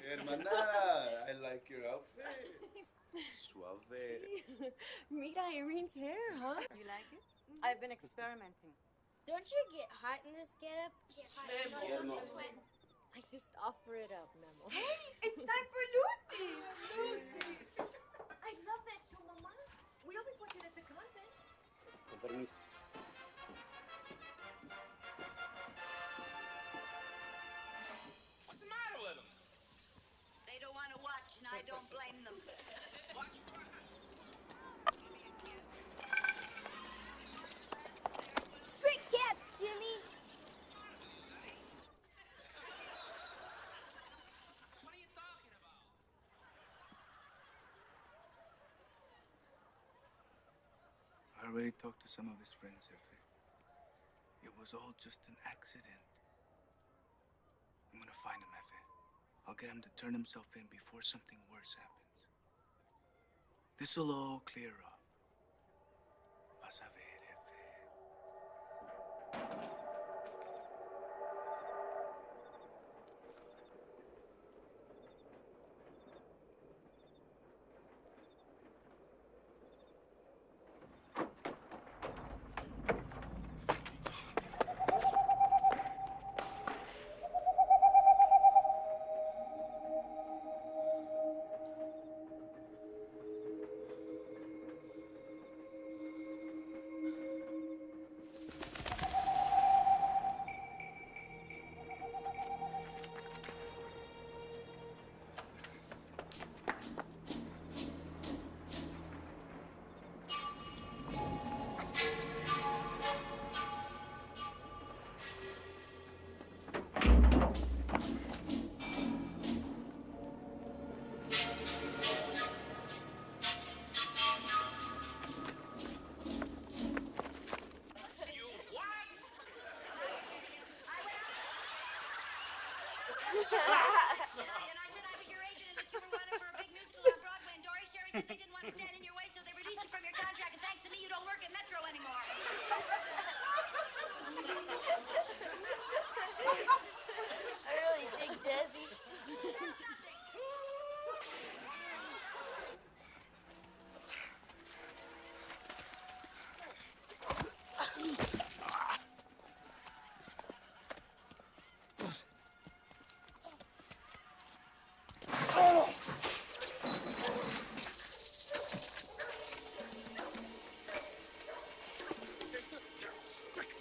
Hermana, I like your outfit. Suave. Mira Irene's hair, huh? You like it? I've been experimenting. Don't you get hot in this getup? Memo. I just offer it up, Memo. Hey, it's time for Lucy. Lucy. I love that show, Mama. We always watch it at the convent. Con permiso. What's the matter with them? They don't want to watch, and I don't blame them. Watch what? Trick cats, Jimmy. What are you talking about? I already talked to some of his friends, Jefe. It was all just an accident. I'm gonna find him, Jefe. I'll get him to turn himself in before something worse happens. This'll all clear up. Vas a ver, Jefe. And I said I was your agent and that you were running for a big musical on Broadway, and Dory Sherry said they didn't want to stand in your way, so they released you from your contract, and thanks to me, you don't work at Metro anymore. I really dig Desi.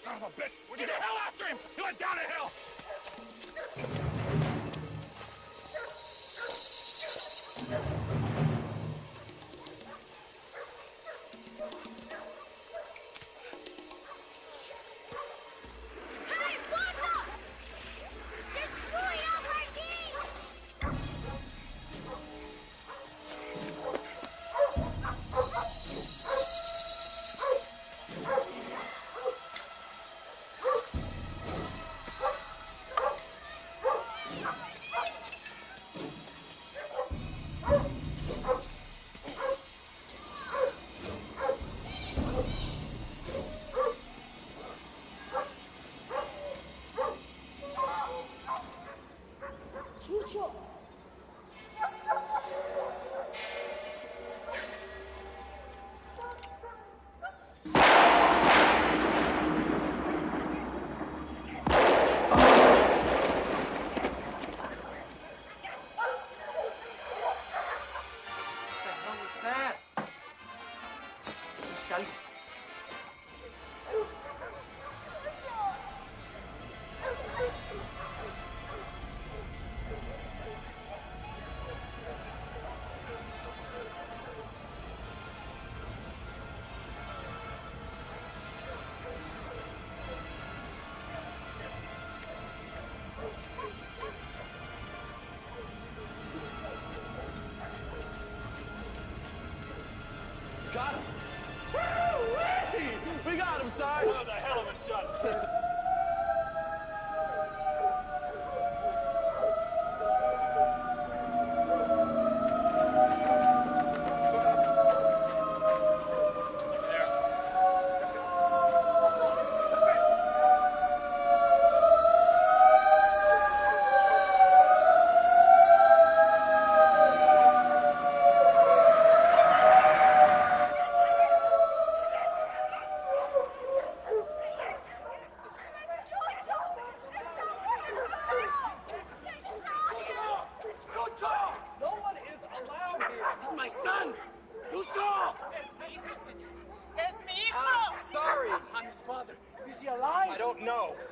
Son of a bitch! Get the hell out!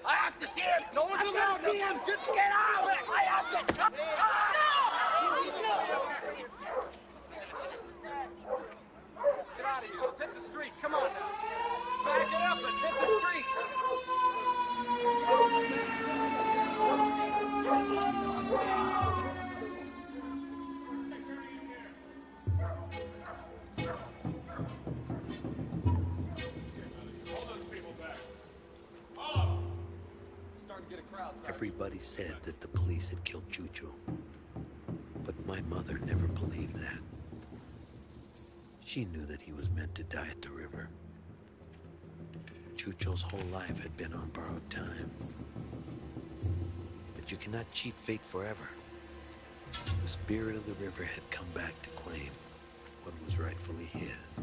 I have to see him! No one's allowed! See him! Get out! I have to... No! Let's get out of here. Let's hit the street. Come on now. Back it up. Let's hit the street. Everybody said that the police had killed Chucho. But my mother never believed that. She knew that he was meant to die at the river. Chucho's whole life had been on borrowed time. But you cannot cheat fate forever. The spirit of the river had come back to claim what was rightfully his.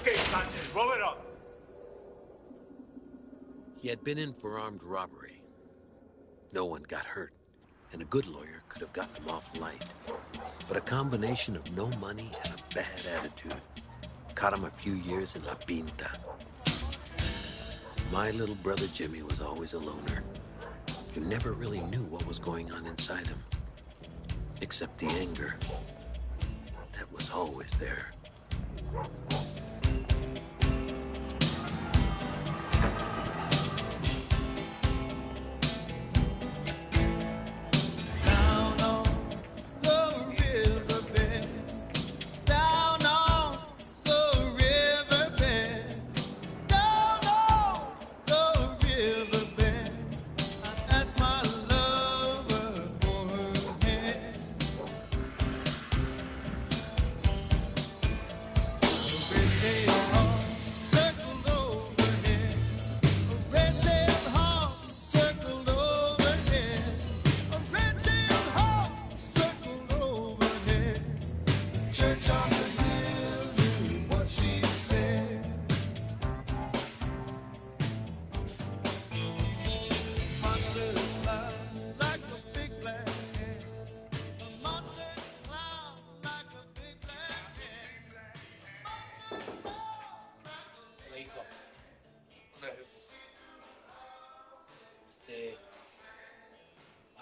Okay, Sanchez, roll it up. He had been in for armed robbery. No one got hurt, and a good lawyer could have gotten him off light. But a combination of no money and a bad attitude caught him a few years in La Pinta. My little brother Jimmy was always a loner. You never really knew what was going on inside him, except the anger that was always there.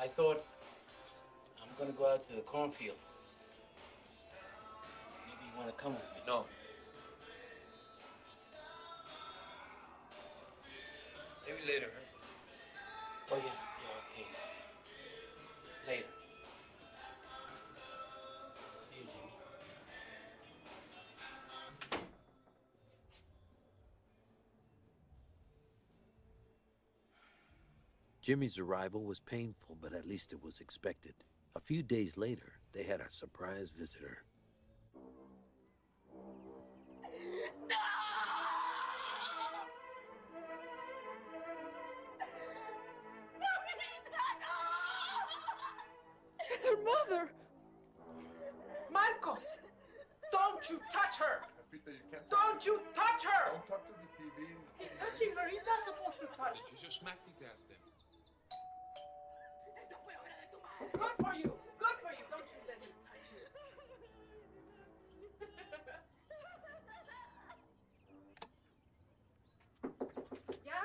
I thought I'm gonna go out to the cornfield. Maybe you wanna come with me? No. Maybe later, huh? Oh yeah, okay. Later. See you, Jimmy. Jimmy's arrival was painful, but at least it was expected. A few days later, they had a surprise visitor. It's her mother! Marcos! Don't you touch her! Don't you touch her! Don't talk to the TV. He's touching her. He's not supposed to touch. You just smack his ass then. Good for you. Good for you. Don't you let him touch you. ¿Ya?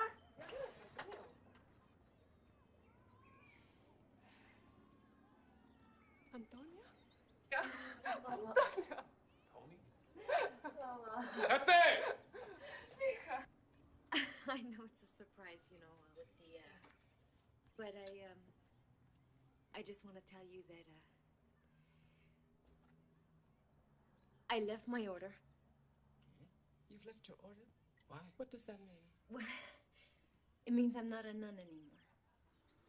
¿Antonia? ¿Ya? Antonia. Jefe! I know it's a surprise, you know, with the, but I just want to tell you that, I left my order. You've left your order? Why? What does that mean? Well, it means I'm not a nun anymore.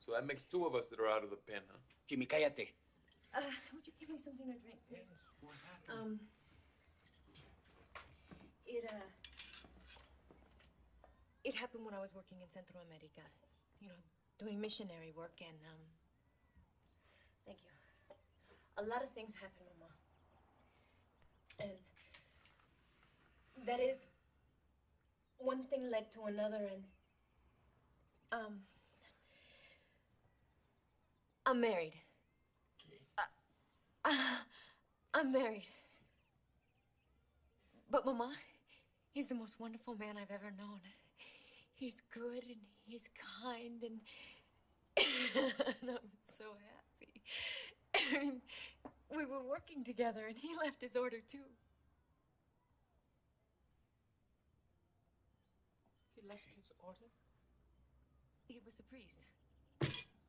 So that makes two of us that are out of the pen, huh? Jimmy, cállate. Would you give me something to drink, please? What happened? It happened when I was working in Central America, you know, doing missionary work, and, thank you. A lot of things happened, Mama. And that is, one thing led to another, and, I'm married. I'm married. But, Mama, he's the most wonderful man I've ever known. He's good and he's kind and, and I'm so happy. I mean, we were working together and he left his order too. He left his order? He was a priest.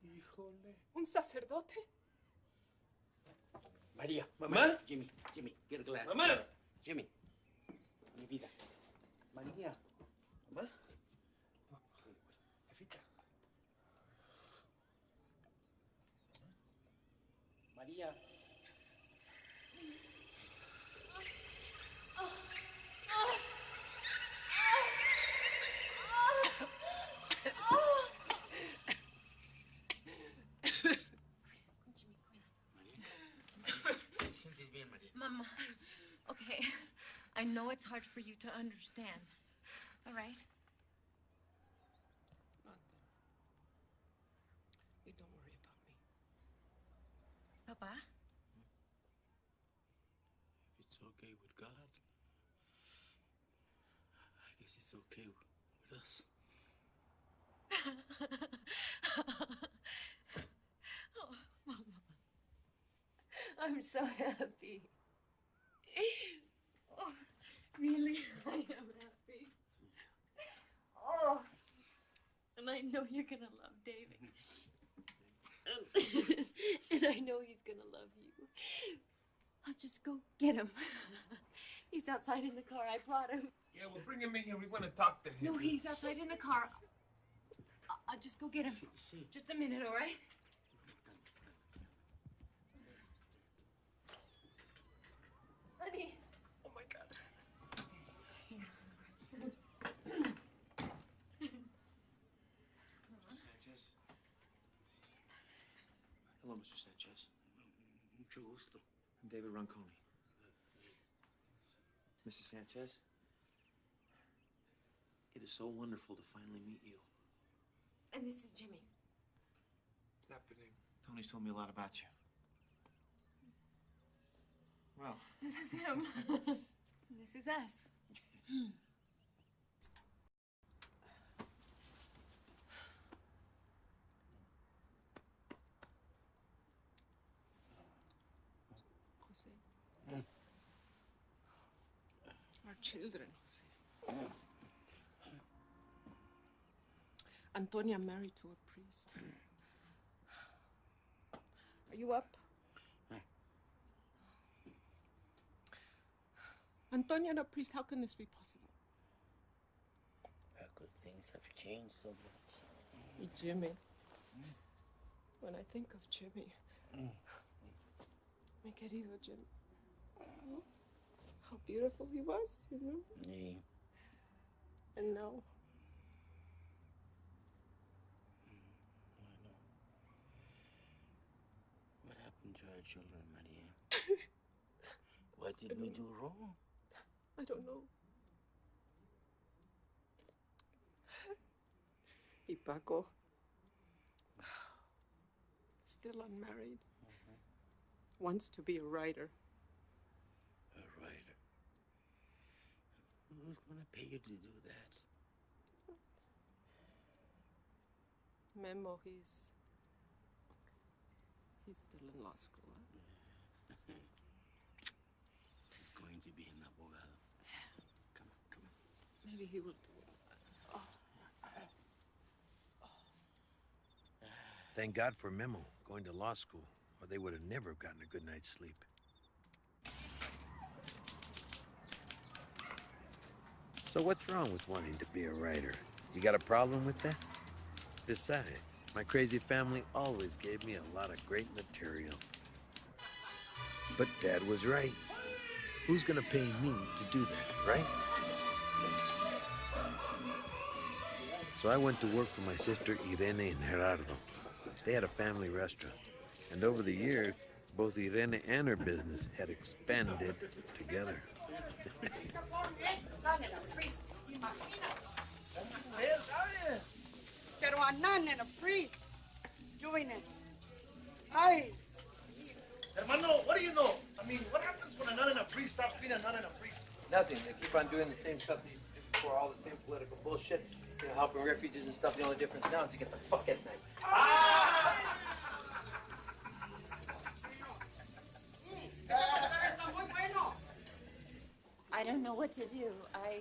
Híjole. ¿Un sacerdote? María, Mamá. Jimmy, get a glass. Mamá. Jimmy, mi vida. María. Mamá. Jefita. María. Mama, okay, I know it's hard for you to understand, all right? You don't worry about me. Papa? If it's okay with God, I guess it's okay with us. Oh, Mama. I'm so happy. Oh, really? I am happy. Oh, and I know you're gonna love David. And I know he's gonna love you. I'll just go get him. He's outside in the car. I brought him. Yeah, well, bring him in here. We want to talk to him. No, he's outside in the car. I'll just go get him. Just a minute, all right? Honey. Oh my God. Mr. Sanchez. Hello, Mr. Sanchez. Mucho gusto. I'm David Ronconi. Mrs. Sanchez, it is so wonderful to finally meet you. And this is Jimmy. What's happening? Tony's told me a lot about you. Well, This is him. This is us. Jose. Our children, Jose. Antonia married to a priest. Are you up? Antonia and a priest, how can this be possible? How could things have changed so much? Jimmy. When I think of Jimmy, mi querido Jimmy, how beautiful he was, you know? Yeah. And now, What happened to our children, Maria? What did we do wrong? I don't know. Y Paco, still unmarried, wants to be a writer. A writer. Who's gonna pay you to do that? Memo, he's still in law school. Huh? He's going to be an abogado. Come on. Maybe he will do it. Thank God for Memo going to law school, or they would have never gotten a good night's sleep. So what's wrong with wanting to be a writer? You got a problem with that? Besides, my crazy family always gave me a lot of great material. But Dad was right. Who's gonna pay me to do that, right? So I went to work for my sister Irene and Gerardo. They had a family restaurant. And over the years, both Irene and her business had expanded together. Pero a nun and a priest doing it. Ay. Hermano, what do you know? I mean, what happens when a nun and a priest stop being a nun and a priest? Nothing. They keep on doing the same stuff they did before, all the same political bullshit. You know, helping refugees and stuff. The only difference now is you get the fuck at night. I don't know what to do. I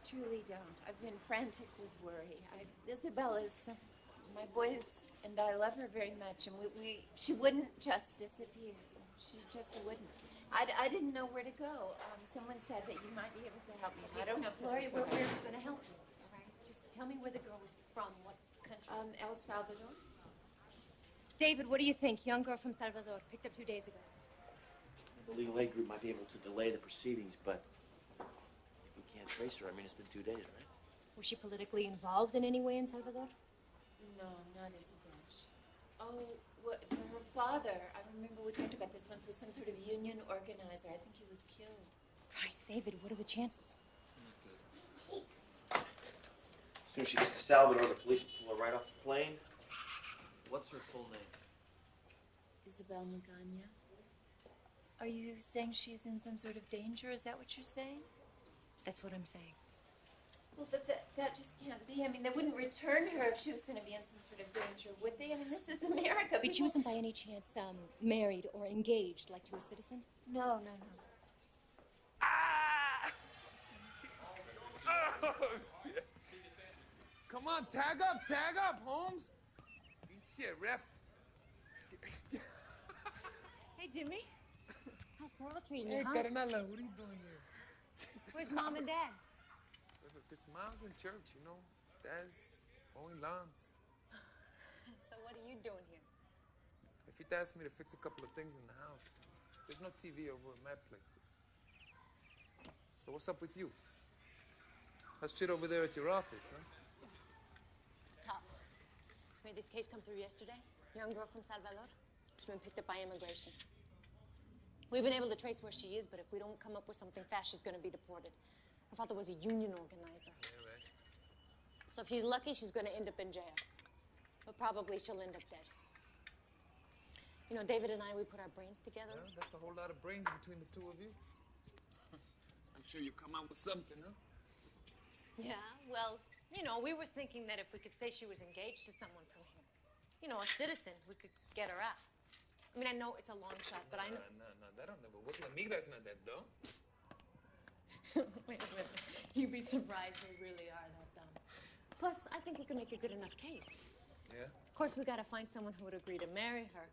truly don't. I've been frantic with worry. Isabella's, my boys and I love her very much, and she wouldn't just disappear. She just wouldn't. I didn't know where to go. Someone said that you might be able to help me. I don't know if Gloria, this we're is going to help you, all right? Just tell me where the girl was from, what country. El Salvador. David, what do you think? Young girl from Salvador, picked up 2 days ago. The legal aid group might be able to delay the proceedings, but if we can't trace her, I mean, it's been 2 days, right? Was she politically involved in any way in Salvador? No, not Isabel. Oh, what, her father, I remember we talked about this once, was some sort of union organizer. I think he was killed. Christ, David, what are the chances? As soon as she gets to Salvador, the police will pull her right off the plane. What's her full name? Isabel Magana. Are you saying she's in some sort of danger? Is that what you're saying? That's what I'm saying. Well, but that just can't be. I mean, they wouldn't return her if she was going to be in some sort of danger, would they? I mean, this is America. But she wasn't by any chance married or engaged, like to a citizen? No. Oh, shit. Come on, tag up, Holmes. Shit, ref. Hey, Jimmy. How's Pearl treating Hey, you, huh? Carnala, what are you doing here? Where's Mom and Dad? Because Mom's in church, you know. Dad's mowing lawns. So what are you doing here? If you'd ask me to fix a couple of things in the house, there's no TV over at my place. So what's up with you? How's shit over there at your office, huh? Tough. We had this case come through yesterday. Young girl from Salvador. She's been picked up by immigration. We've been able to trace where she is, but if we don't come up with something fast, she's going to be deported. Her father was a union organizer. Yeah, right. So if she's lucky, she's going to end up in jail. But probably she'll end up dead. You know, David and I, we put our brains together. Well, that's a whole lot of brains between the two of you. I'm sure you'll come out with something, huh? Yeah, well, you know, we were thinking that if we could say she was engaged to someone from here, you know, a citizen, we could get her out. I mean, I know it's a long shot, but I know... No, that'll never work. La migra's not that dumb. Wait a minute. You'd be surprised they really are that dumb. Plus, I think we could make a good enough case. Yeah? Of course, we gotta find someone who would agree to marry her.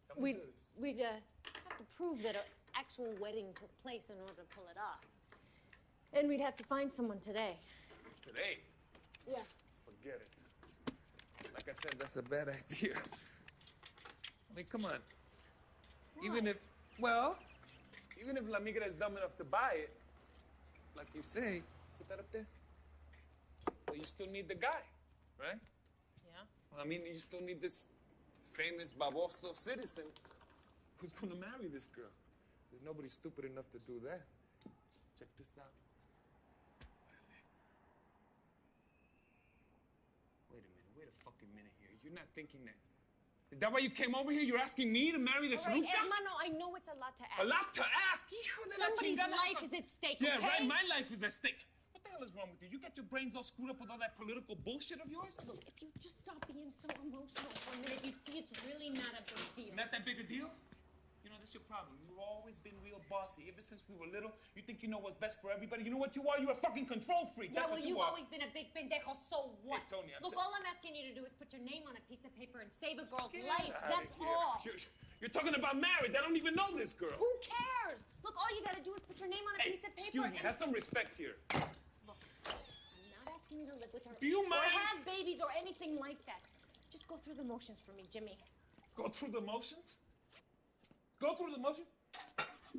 How we do this? We'd have to prove that an actual wedding took place in order to pull it off. And we'd have to find someone today. Today? Yeah. Forget it. Like I said, that's a bad idea. I mean, come on. Even if La Migra is dumb enough to buy it, like you say, put that up there. Well, you still need the guy, right? Yeah. Well, I mean, you still need this famous baboso citizen who's gonna marry this girl. There's nobody stupid enough to do that. Check this out. Wait a fucking minute here. You're not thinking that. Is that why you came over here? You're asking me to marry this All right, Luca? Hermano, I know it's a lot to ask. A lot to ask? Hijo de la Somebody's chingada. life is at stake, Yeah, okay? right, my life is at stake. What the hell is wrong with you? You got your brains all screwed up with all that political bullshit of yours? Look, if you just stop being so emotional for a minute, you'd see it's really not a big deal. Not that big a deal? You know, that's your problem. You've always been real bossy. Ever since we were little, you think you know what's best for everybody. You know what you are? You're a fucking control freak. Yeah, That's well, what you you've are. always been a big pendejo, so what? Hey, Tony, Look, all I'm asking you to do is put your name on a piece of paper and save a girl's Get life. outta That's here. all. You're talking about marriage. I don't even know this girl. Who cares? Look, all you gotta do is put your name on a piece of paper. Excuse me. and- Have some respect here. Look, I'm not asking me to live with her. Do you mind? Or have babies or anything like that. Just go through the motions for me, Jimmy. Go through the motions? Go through the motions?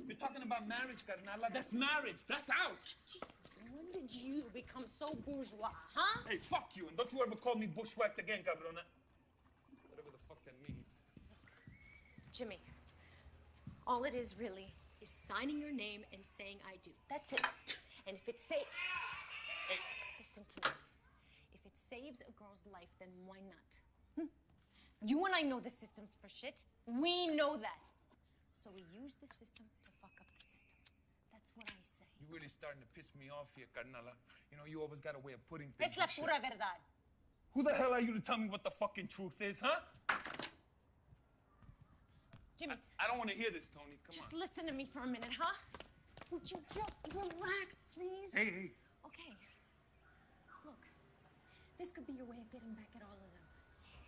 You're talking about marriage, Carnala. That's marriage. That's out. Jesus, when did you become so bourgeois, huh? Hey, fuck you. And don't you ever call me bushwhacked again, cabrona. Whatever the fuck that means. Jimmy, all it is really is signing your name and saying I do. That's it. And if it saves... Hey. Listen to me. If it saves a girl's life, then why not? You and I know the system's for shit. We know that. So we use the system to fuck up the system. That's what I say. You're really starting to piss me off here, Carnala. You know, you always got a way of putting things... Es la pura verdad. Who the hell are you to tell me what the fucking truth is, huh? Jimmy. I don't want to hear this, Tony. Come Just on. listen to me for a minute, huh? Would you just relax, please? Hey. Okay. Look, this could be your way of getting back at all of them.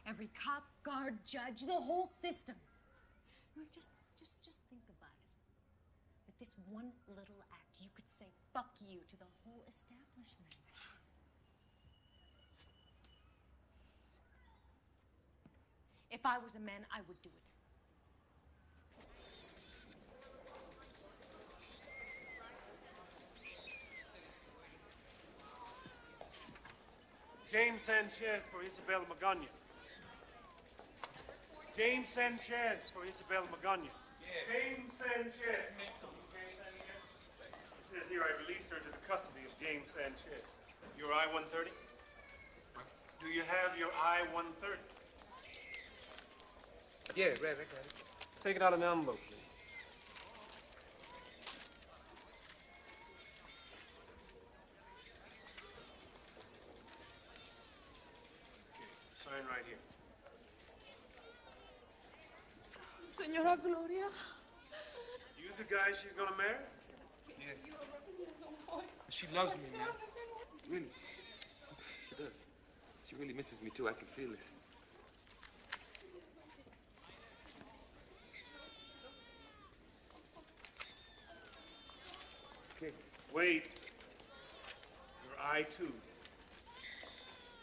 Every cop, guard, judge, the whole system. Just think about it. With this one little act, you could say fuck you to the whole establishment. If I was a man, I would do it. James Sanchez for Isabel Magana. James Sanchez for Isabel Magana. Yeah. James Sanchez. It says here I released her to the custody of James Sanchez. Your I-130? Do you have your I-130? Yeah, right, I got it. Take it out of the envelope, please. Sign right here. Señora Gloria. You's the guy she's gonna marry? Yeah. She loves me, man. Really. She does. She really misses me, too. I can feel it. Okay. Wait. Your I-2.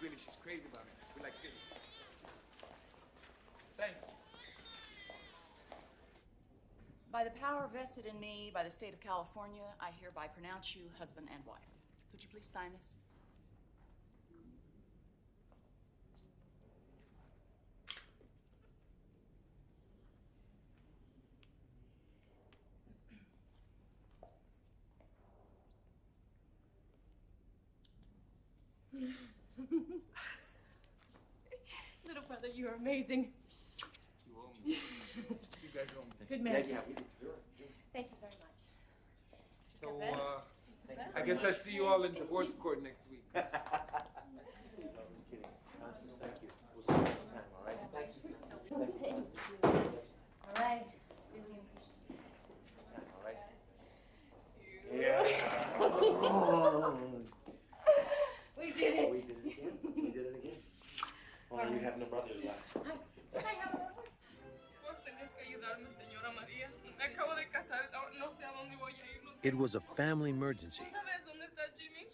Really, she's crazy about it. We like this. Thanks. By the power vested in me by the state of California, I hereby pronounce you husband and wife. Could you please sign this? Little brother, you're amazing. You owe me. You guys owe me. Good man. Yeah, we do. Thank you very much. So, I guess I see you all in divorce court next week. I was kidding. Constance, thank you. We'll see you next time, all right? Thank you. Thank you, Constance. All right. Really Next appreciate it. time, all right? Yeah. We did it. We did it again. We did it again. Only you have no brothers left. Vos tenés que ayudarme, señora María. Me acabo de casar, no sé a dónde voy a ir. It was a family emergency. ¿Sabes dónde está Jimmy?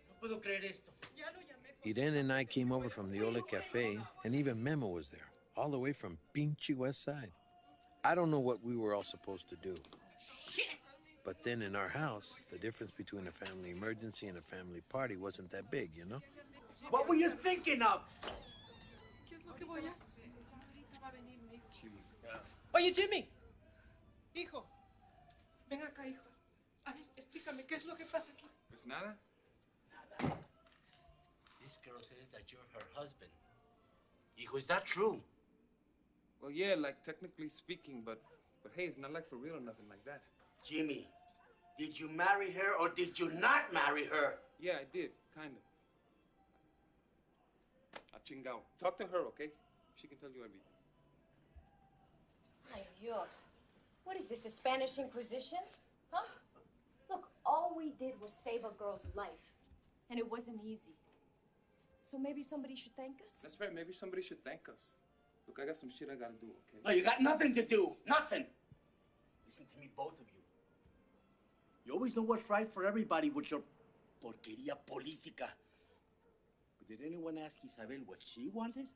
No puedo creer esto. Ya lo llamé. Irene and I came over from the Ole Cafe, and even Memo was there, all the way from Pinchy West Side. I don't know what we were all supposed to do. But then in our house, the difference between a family emergency and a family party wasn't that big, you know? What were you thinking of? ¿Qué es lo que voy a hacer? Ahorita va a venir mi hijo. Oye, Jimmy. Hijo. Ven acá, hijo. A ver, explícame, ¿qué es lo que pasa aquí? Pues nada. This girl says that you're her husband. Hijo, is that true? Well, yeah, like technically speaking, but hey, it's not like for real or nothing like that. Jimmy, did you marry her or did you not marry her? Yeah, I did, kind of. Chingao. Talk to her, okay? She can tell you everything. Ay, Dios. What is this, the Spanish Inquisition? Huh? Look, all we did was save a girl's life. And it wasn't easy. So maybe somebody should thank us? That's right, maybe somebody should thank us. Look, I got some shit I gotta do, okay? No, you got nothing to do. Nothing. Listen to me, both of you. You always know what's right for everybody with your porquería política. Did anyone ask Isabel what she wanted?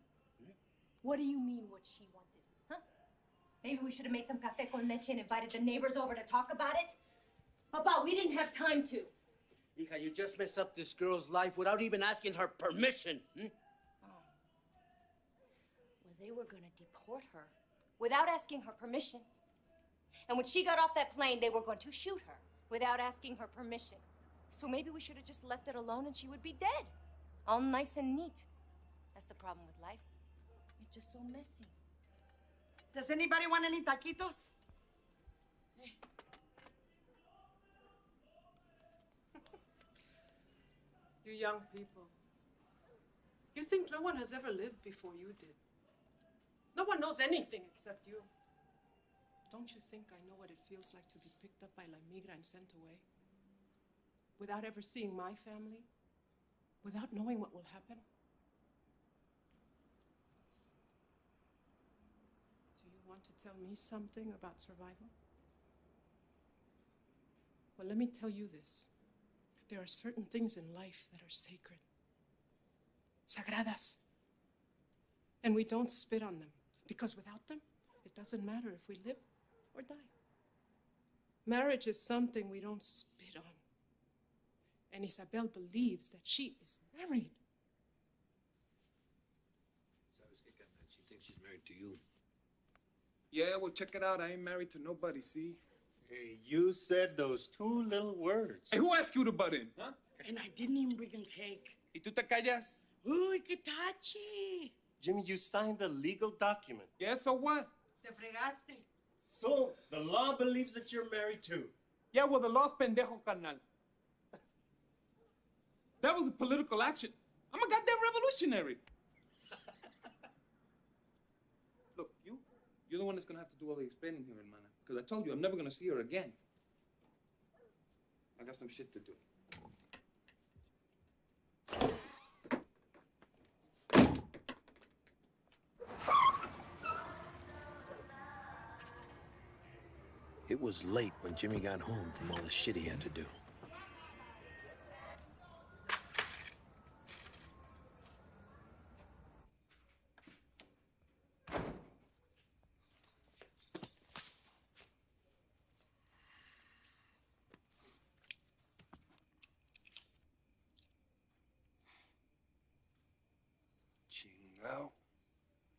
What do you mean, what she wanted? Huh? Maybe we should have made some café con leche and invited the neighbors over to talk about it? Papa, we didn't have time to. Hija, you just messed up this girl's life without even asking her permission. Well, they were gonna deport her without asking her permission. And when she got off that plane, they were going to shoot her without asking her permission. So maybe we should have just left it alone and she would be dead. All nice and neat. That's the problem with life. It's just so messy. Does anybody want any taquitos? You young people. You think no one has ever lived before you did. No one knows anything except you. Don't you think I know what it feels like to be picked up by La Migra and sent away? Without ever seeing my family? Without knowing what will happen? Do you want to tell me something about survival? Well, let me tell you this. There are certain things in life that are sacred. Sagradas. And we don't spit on them, because without them, it doesn't matter if we live or die. Marriage is something we don't spit on. And Isabel believes that she is married. She thinks she's married to you. Yeah, well, check it out. I ain't married to nobody, see? Hey, you said those two little words. Hey, who asked you to butt in, huh? And I didn't even bring him cake. ¿Y tú te callas? Uy, qué tachi. Jimmy, you signed the legal document. Yeah, so what? Te fregaste. So, the law believes that you're married too. Yeah, well, the law's pendejo, carnal. That was a political action. I'm a goddamn revolutionary. Look, you're the one that's gonna have to do all the explaining here, hermana. Because I told you, I'm never gonna see her again. I got some shit to do. It was late when Jimmy got home from all the shit he had to do.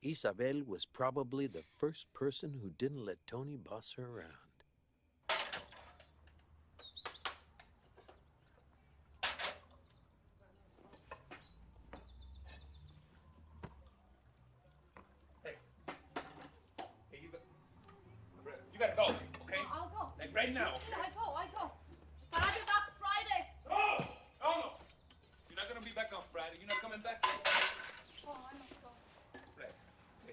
Isabel was probably the first person who didn't let Tony boss her around. You gotta go, okay? I'll go. Like right now. I go. But I'll be back Friday. No! You're not gonna be back on Friday. You're not coming back? Oh, I must go. Right.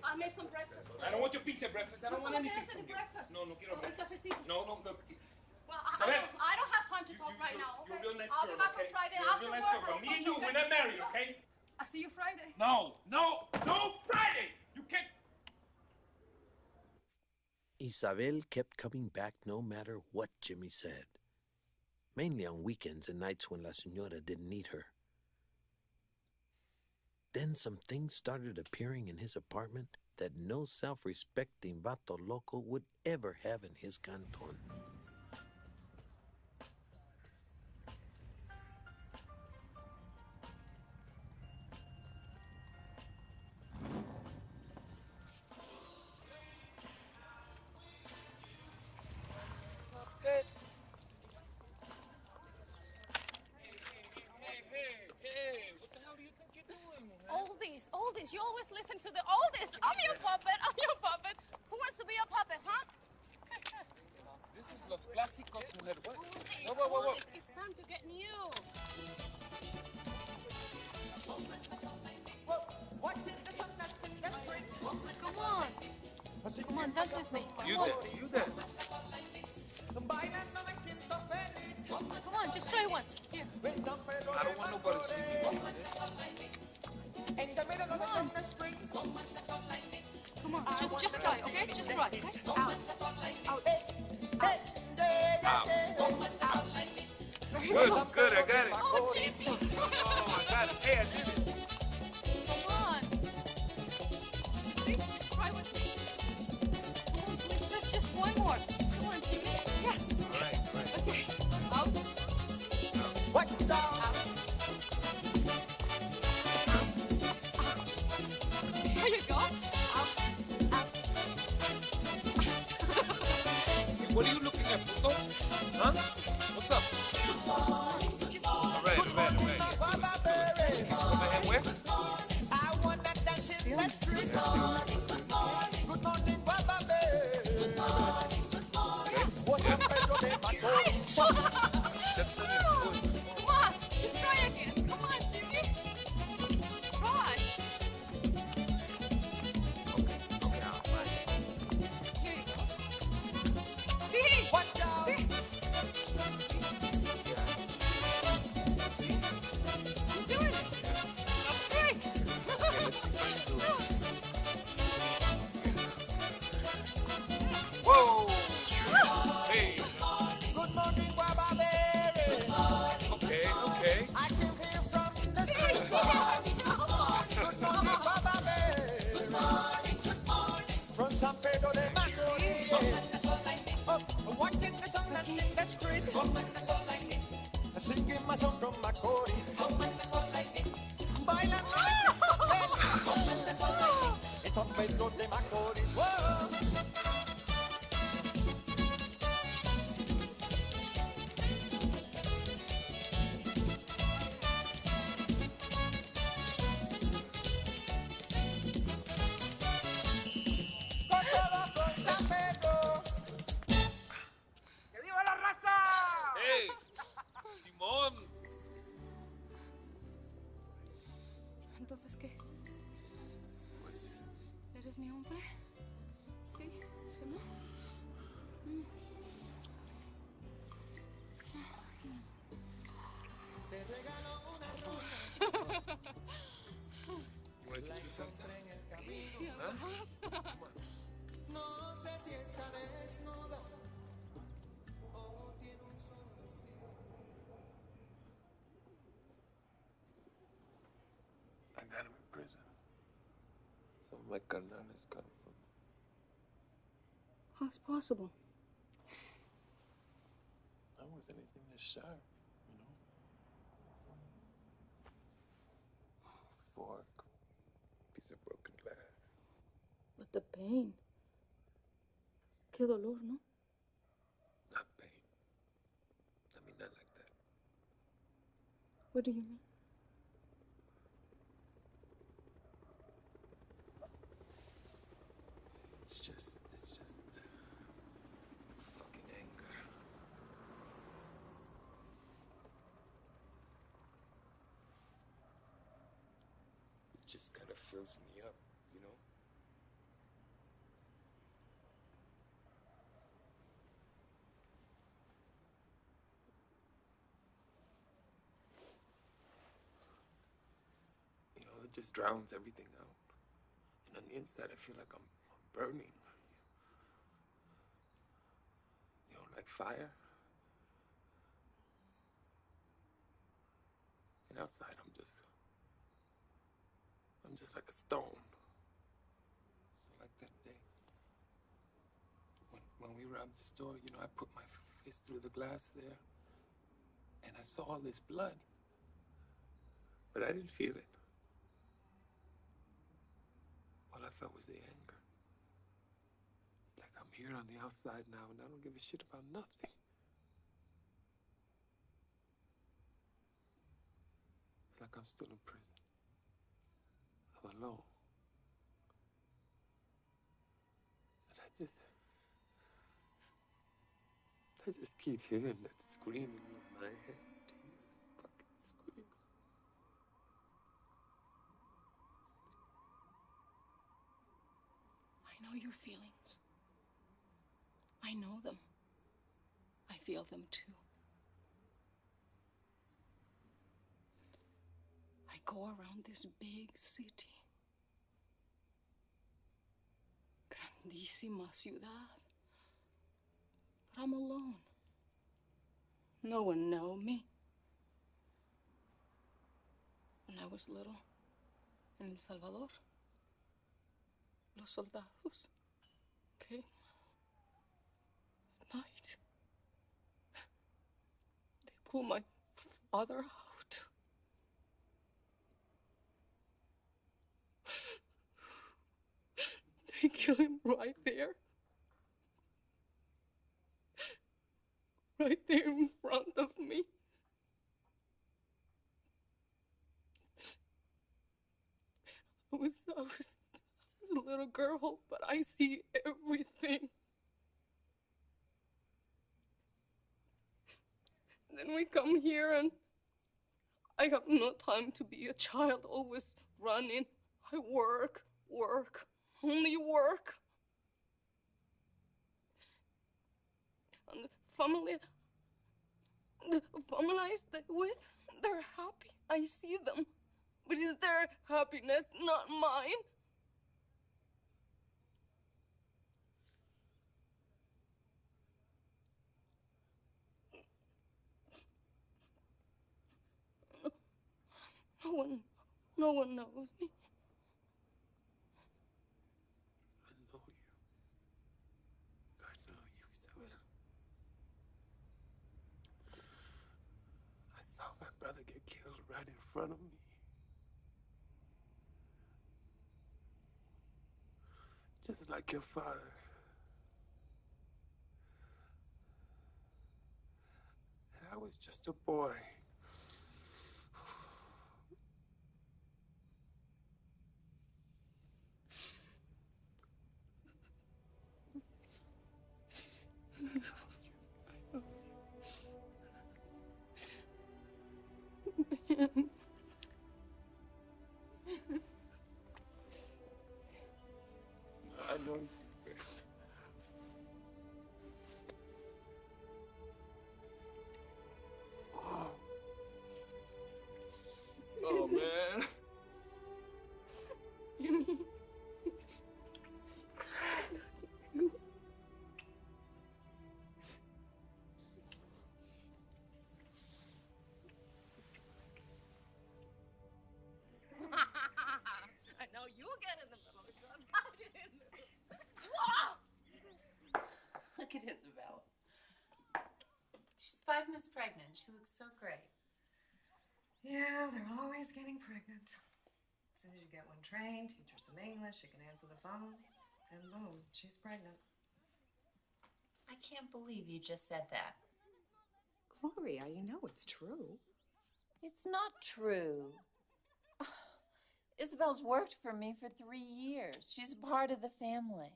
I made some breakfast. I don't want your pizza breakfast. I don't want anything from you. Breakfast. No quiero breakfast. No, look. Well, Isabel. I don't have time to talk right now, okay? You're a real nice I'll girl, be back okay? on Friday You're a after real nice work. girl, but me and you, we're not married, okay? I'll see you Friday. No, Friday! You can't. Isabel kept coming back no matter what Jimmy said. Mainly on weekends and nights when La Señora didn't need her. Then some things started appearing in his apartment that no self-respecting vato loco would ever have in his canton. Hey, what the hell do you think you're doing, Oldies. You always listen to the oldies. I'm your puppet. Who wants to be a puppet, huh? This is Los Clásicos, mujer. What? Whoa. It's time to get new. Come on, dance with me. You dance. Come on, just try once. Here. I don't want nobody to see me. Come on, just try, okay? Just try, okay? Out. Good, I got it. Oh, jeez. Oh, my God. Hey, I did it. try with me? Let's just one more. Come on, Jimmy. Yes. All right. Okay. Out. Watch out. Here you go. Out. Hey, what are you looking at, Futo? Huh? What's up? All right. Over here, where? I want that dance in the street. Good morning, Baba Bear. Good morning. What's up, Pedro de Macorís? Come on, just try again. Come on, Jimmy. Try. Okay, all right. Here you go. See? Watch out. See? You're doing it. That's great. Whoa! Hey. Good morning, Baba Bear. Okay. I can hear from the street. Good morning, Baba Bear. From San Pedro de Macorís. Watching the sun that's in the street. Singing my song from Macorís. Bailando en San Pedro de Macorís. Whoa. ¡Que viva la raza! Hey, Simón. Entonces, ¿qué? Pues, ¿Eres mi hombre? ¿Sí? ¿No? Te regalo una rosa. you want to do salsa? Huh? No sé si está desnuda o tiene un solo I got him in prison. Some of my carnales got him from me. How's possible? Not with anything this sharp, you know? Fork, piece of broken glass. But the pain. Qué dolor, ¿no? Not pain. I mean, not like that. What do you mean? It's just fucking anger. It just kind of fills me up, you know? You know, it just drowns everything out. And on the inside, I feel like I'm burning. You know, like fire. And outside, I'm just like a stone. So like that day, when we robbed the store, you know, I put my fist through the glass there, and I saw all this blood, but I didn't feel it. All I felt was the anger. It's like I'm here on the outside now, and I don't give a shit about nothing. It's like I'm still in prison. I'm alone. And I just keep hearing that screaming in my head. Fucking scream. I know your feelings. I know them. I feel them too. I go around this big city. Grandísima ciudad. But I'm alone. No one knows me. When I was little in El Salvador, Los soldados came at night. They pulled my father out. They killed him right there. Right there in front of me. I was a little girl, but I see everything. And then we come here and I have no time to be a child, always running. I work, only work. And the family I stay with, they're happy. I see them. But it's their happiness, not mine. No one knows me. I know you, Isabel. I saw my brother get killed right in front of me. Just like your father. And I was just a boy. I know you. Oh, man. You mean? I know you get in the middle of it. Look at Isabella. She's 5 months pregnant. She looks so great. Yeah, they're always getting pregnant. As soon as you get one trained, teach her some English, she can answer the phone, and boom, she's pregnant. I can't believe you just said that. Gloria, you know it's true. It's not true. Isabel's worked for me for 3 years. She's part of the family.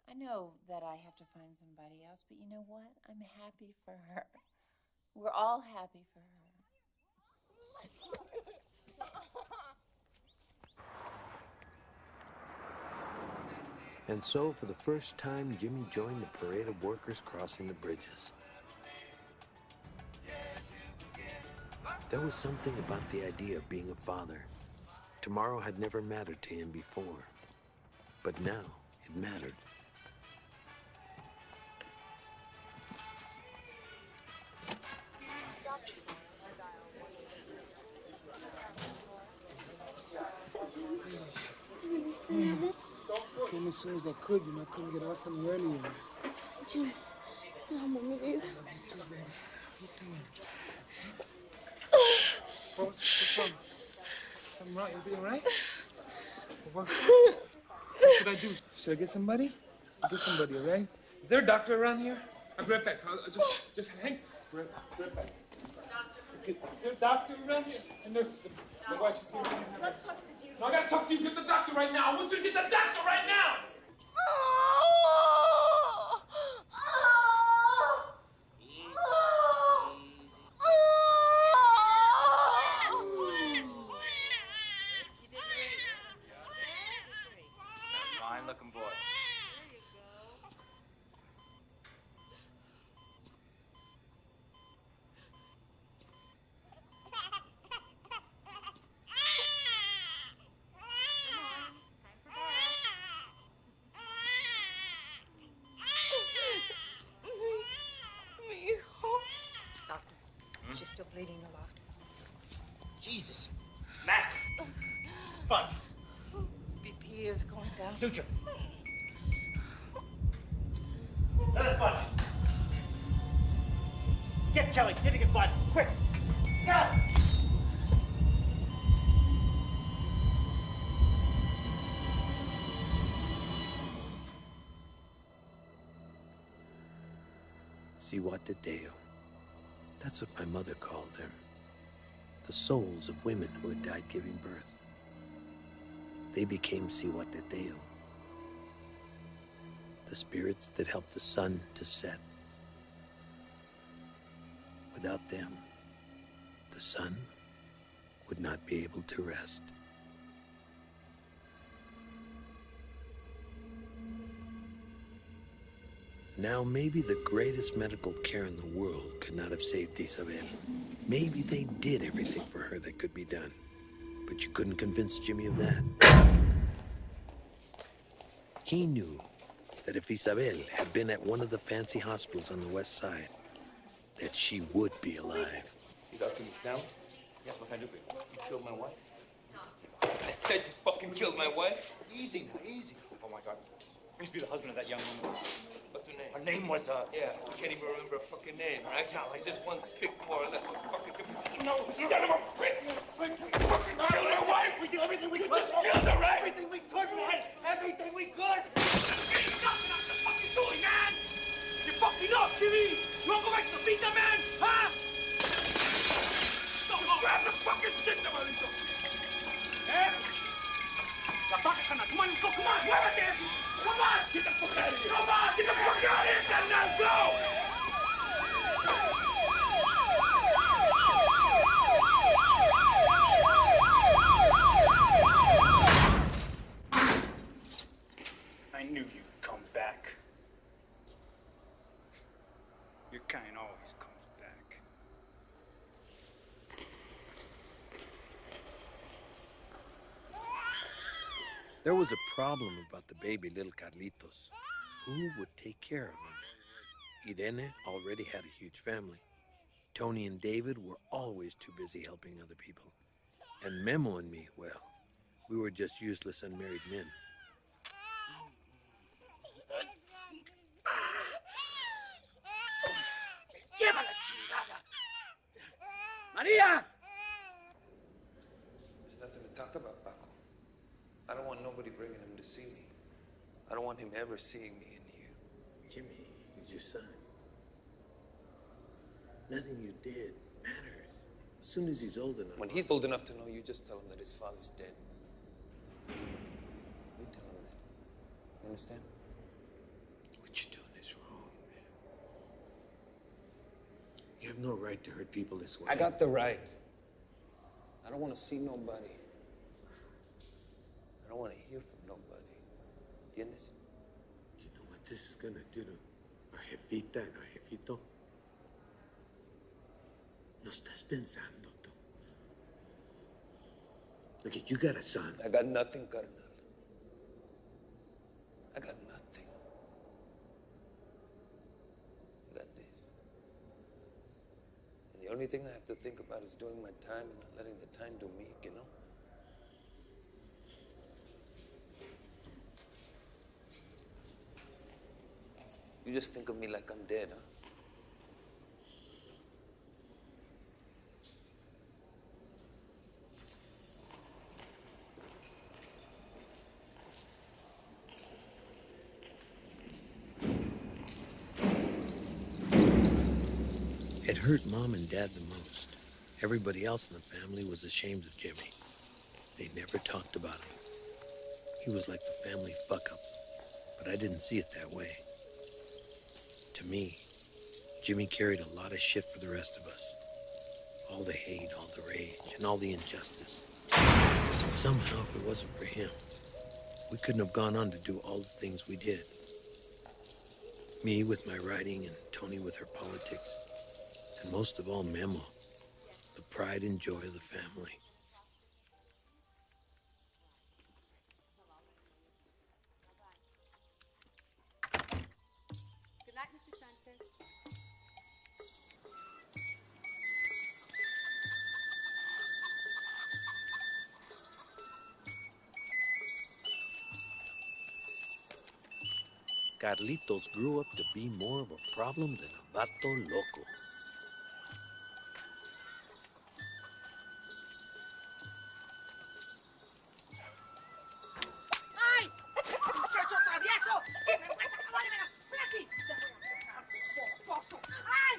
I know that I have to find somebody else, but you know what? I'm happy for her. We're all happy for her. And so, for the first time, Jimmy joined the parade of workers crossing the bridges. There was something about the idea of being a father. Tomorrow had never mattered to him before, but now it mattered. Came as soon as I could, you know, I couldn't get off any earlier. Jim, te amo, mi vida. Love you too, baby. You too. What's wrong? Something wrong? Everything all right? What should I do? Should I get somebody? I'll get somebody, all right? Is there a doctor around here? I'll be right back. I'll just hang. Right back. Is there a doctor around here? And there's my wife. She's giving me her medicine. No, I gotta talk to you. Get the doctor right now. I want you to get the doctor right now. Fine looking boy. She's still bleeding a lot. Jesus. Mask. Sponge. BP He is going down. Suture. Let's punch. Get Kelly, see if you can find him. Quick. Got him. Sihuateteo. That's what my mother called them. The souls of women who had died giving birth. They became Sihuateteo. The spirits that helped the sun to set. Without them, the sun would not be able to rest. Now, maybe the greatest medical care in the world could not have saved Isabel. Maybe they did everything for her that could be done. But you couldn't convince Jimmy of that. He knew that if Isabel had been at one of the fancy hospitals on the west side, that she would be alive. You got me down? Yeah, what can I do for you? You killed my wife? I said you fucking killed my wife. Easy, easy. Oh my God. I used to be the husband of that young woman. What's her name? Her name was, Yeah, I can't even remember her fucking name. Right? It's not like just one spick more or less. What fucking difference? No, You son of a bitch! You fucking killed my wife! We did everything we You could. just killed her, right? Everything we could, man. Everything we could. There's nothing else to fucking doing, man! You're fucking up, Jimmy! You wanna go back to the pizza, man? Huh? No, grab the fucking stick, Marito! Eh? La vaca, come on, let's go, come on, grab it there! Come on! Get the fuck out of here! Come on! Get the fuck out of here! Now go! I knew you'd come back. Your kind always comes back. There was a problem about the baby little Carlitos. Who would take care of him? Irene already had a huge family. Tony and David were always too busy helping other people. And Memo and me, well, we were just useless unmarried men. ¡Llévala, chingada! ¡María! There's nothing to talk about, Paco. I don't want nobody bringing him to see me. I don't want him ever seeing me in here. Jimmy, he's your son. Nothing you did matters. As soon as he's old enough. When he's old enough to know, you just tell him that his father's dead. You tell him that. You understand? What you're doing is wrong, man. You have no right to hurt people this way. I got the right. I don't want to see nobody. I don't want to hear from nobody. ¿Entiendes? You know what this is gonna do to our jefita and our jefito? No estás pensando tú. Look, you got a son. I got nothing, carnal. I got nothing. I got this. And the only thing I have to think about is doing my time and not letting the time do me, you know? You just think of me like I'm dead, huh? It hurt Mom and Dad the most. Everybody else in the family was ashamed of Jimmy. They never talked about him. He was like the family fuck-up, but I didn't see it that way. To me, Jimmy carried a lot of shit for the rest of us. All the hate, all the rage, and all the injustice. And somehow, if it wasn't for him, we couldn't have gone on to do all the things we did. Me with my writing and Tony with her politics. And most of all, Memo, the pride and joy of the family. Good night, Mr. Sanchez. Carlitos grew up to be more of a problem than a vato loco. ¡Ay! ¡Muchacho travieso! ¡Sinvergüenza, caballo! ¡Ven aquí! ¡Te voy a dejar, mocoso! ¡Ay!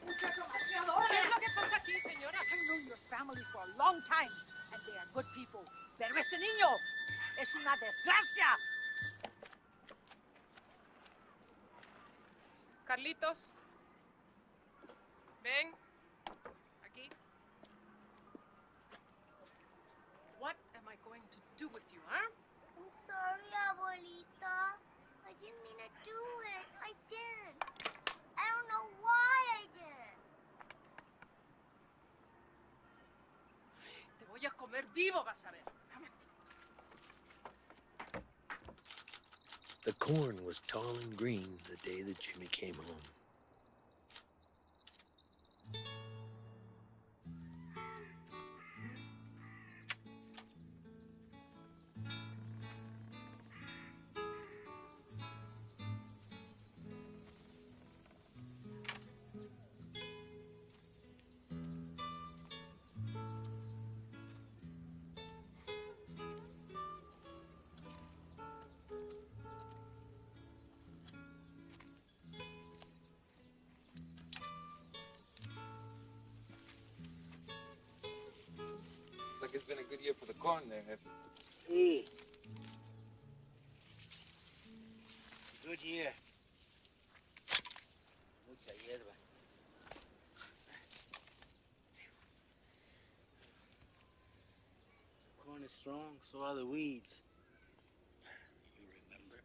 ¡Muchacho malcriado! ¿Qué es lo que pasa aquí, señora? I've known your family for a long time, and they are good people. Pero este niño es una desgracia. Carlitos. Ven. Aquí. What am I going to do with you, huh? I'm sorry, abuelita. I didn't mean to do it. I didn't. I don't know why I didn't. Te voy a comer vivo, vas a ver. Come on. The corn was tall and green the day that Jimmy came home. Looks like it's been a good year for the corn there, Jefe. Sí. Good year. Mucha hierba. Corn is strong, so are the weeds. You remember?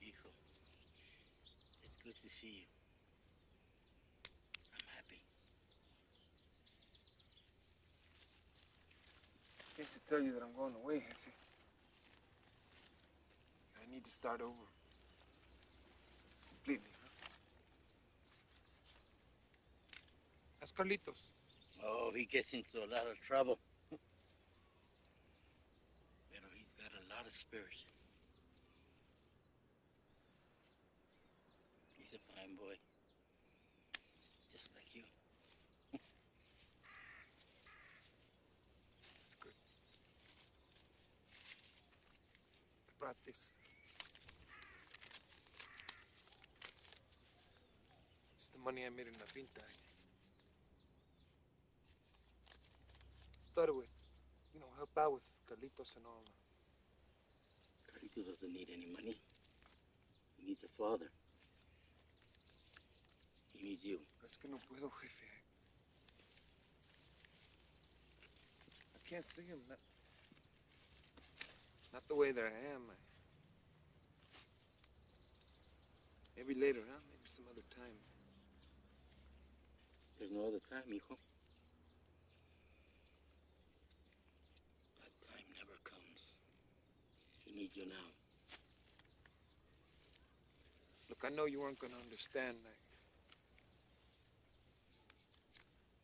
Hijo, it's good to see you. I'm happy. I came to tell you that I'm going away, Jefe. I need to start over. Completely, huh? That's Carlitos. Oh, he gets into a lot of trouble. Pero he's got a lot of spirit. He's a fine boy. Just like you. That's good. I brought this. It's the money I made in La Pinta. Thought it would, help out with Carlitos and all. Carlitos doesn't need any money. He needs a father. He needs you. Es que no puedo, Jefe. I can't see him. Not the way that I am. Maybe later, huh? Maybe some other time. There's no other time, hijo. That time never comes. He needs you now. Look, I know you weren't gonna understand.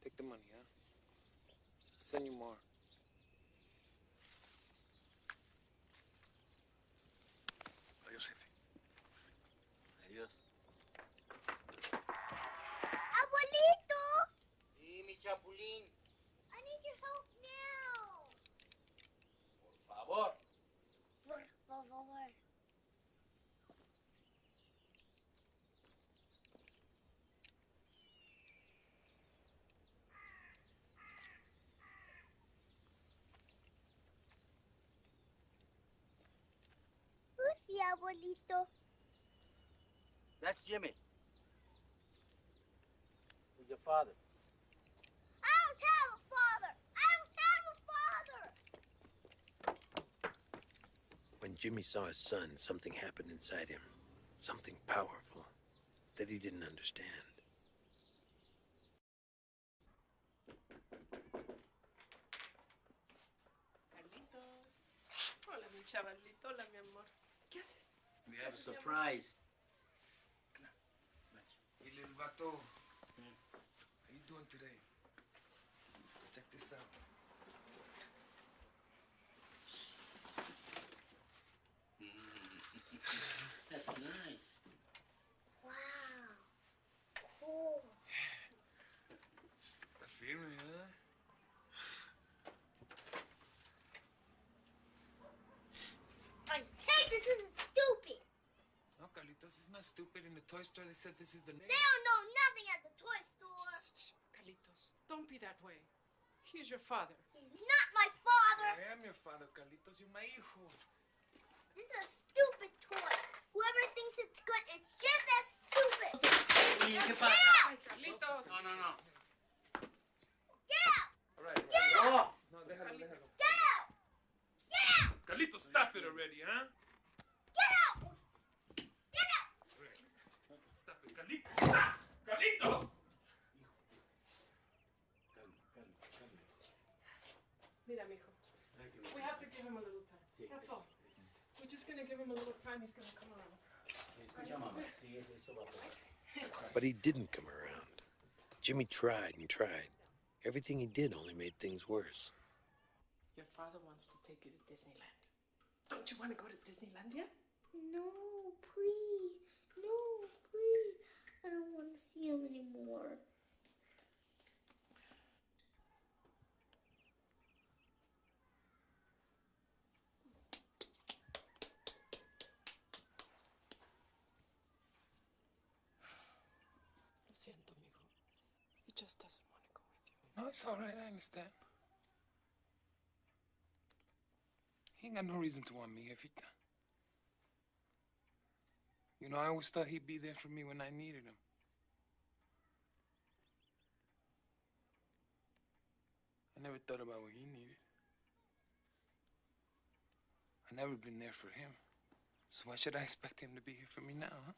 Take the money, huh? I'll send you more. Adiós, Jefe. Adiós. Abuelito! Sí, mi chapulín. I need your help now. Por favor. Por favor. Who's the abuelito? That's Jimmy. Who's your father? I don't have a father! I don't have a father! When Jimmy saw his son, something happened inside him. Something powerful that he didn't understand. Carlitos. Hola, mi chavalito. Hola, mi amor. ¿Qué haces? We have a surprise. Hey, little vato. How you doing today? Check this out. That's nice. Wow. Cool. Está firme, huh? I hate this. This is stupid. No, Carlitos, it's not stupid. In the toy store, they said this is the name. They don't know nothing at the toy store. Carlitos, don't be that way. He's your father. He's not my father. I am your father, Carlitos. You're my hijo. This is a stupid toy. Whoever thinks it's good is just as stupid. Oye, ¿qué Get pasa? out! Carlitos. No. Get out! All right. Get out! No, déjalo. Get out! Get out! Carlitos, stop it already, huh? Get out! Get out! Stop it, Carlitos. Stop! Carlitos! Mira, mijo. We have to give him a little time. That's all. We're just gonna give him a little time. He's gonna come around. Escucha, mamá. Sí, eso va a pasar. But he didn't come around. Jimmy tried and tried. Everything he did only made things worse. Your father wants to take you to Disneyland. Don't you want to go to Disneyland yet? No, please. No, please. I don't want to see him anymore. Lo siento, mijo. He just doesn't want to go with you. No, it's all right. I understand. He ain't got no reason to want me, Jefita. You know, I always thought he'd be there for me when I needed him. I never thought about what he needed. I never been there for him. So why should I expect him to be here for me now, huh?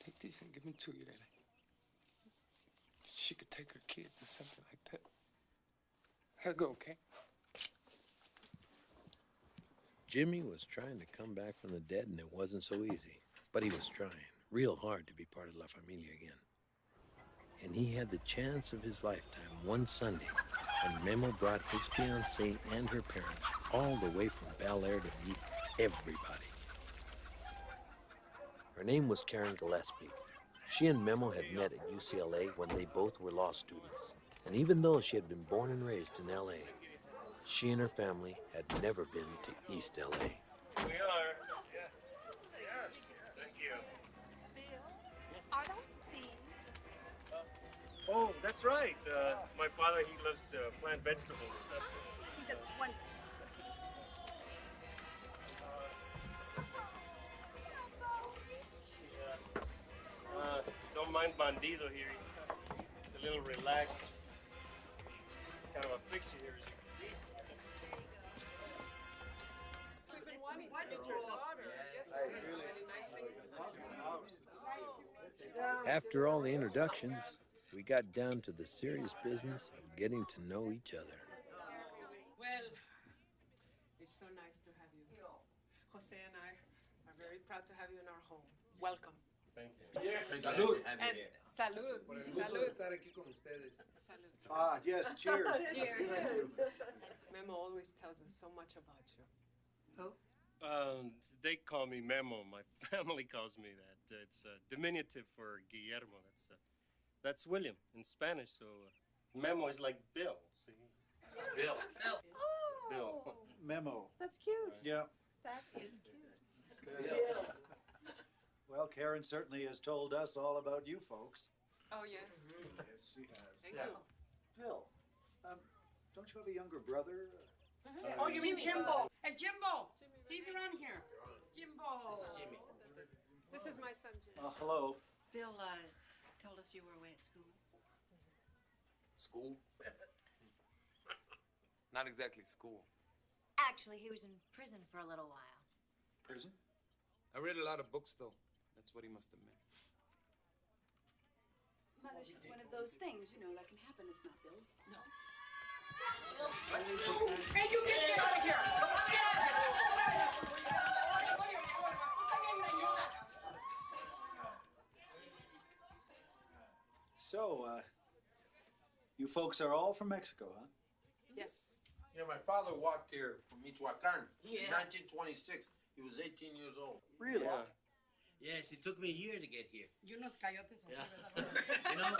Take these and give them to you, Lily. She could take her kids or something like that. I'll go, okay? Jimmy was trying to come back from the dead, and it wasn't so easy. But he was trying real hard to be part of La Familia again. And he had the chance of his lifetime one Sunday when Memo brought his fiancée and her parents all the way from Bel Air to meet everybody. Her name was Karen Gillespie. She and Memo had met at UCLA when they both were law students. And even though she had been born and raised in LA, she and her family had never been to East LA. We are. Yes. Yes. Thank you. Are those beans? Oh, that's right. My father, he loves to plant vegetables. I think that's wonderful. Don't mind Bandido here. He's a little relaxed. He's kind of a fixture here, as you can see. We've been wanting to meet your daughter. Yes, we've heard so many nice things about you. After all the introductions, we got down to the serious business of getting to know each other. Well, it's so nice to have you. Jose and I are very proud to have you in our home. Welcome. Thank you. Salud. And salud. Salud. Salud. Ah, yes, cheers. Cheers. Memo always tells us so much about you. Who? They call me Memo. My family calls me that. It's a diminutive for Guillermo. That's William in Spanish. So Memo is like Bill. See? Bill. Bill. Memo. That's cute. Yeah. That is cute. It's good. Well, Karen certainly has told us all about you folks. Oh, yes. Yes, she has. Thank you. Bill, don't you have a younger brother? Oh, you mean Jimbo? Hey, Jimbo! He's around here. Jimbo! This is my son, Jimmy. Hello. Bill told us you were away at school. School? Not exactly school. Actually, he was in prison for a little while. Prison? I read a lot of books, though. That's what he must have meant. Mother's just one of those things, you know, that can happen. It's not Bill's fault. Hey, you get me out of here! Get out of here! So, you folks are all from Mexico, huh? Yes. Yeah, my father walked here from Michoacan Yeah. in 1926. He was 18 years old. Really? Yeah. Yes, it took me a year to get here. Y unos coyotes así, Yeah. ¿verdad? You know,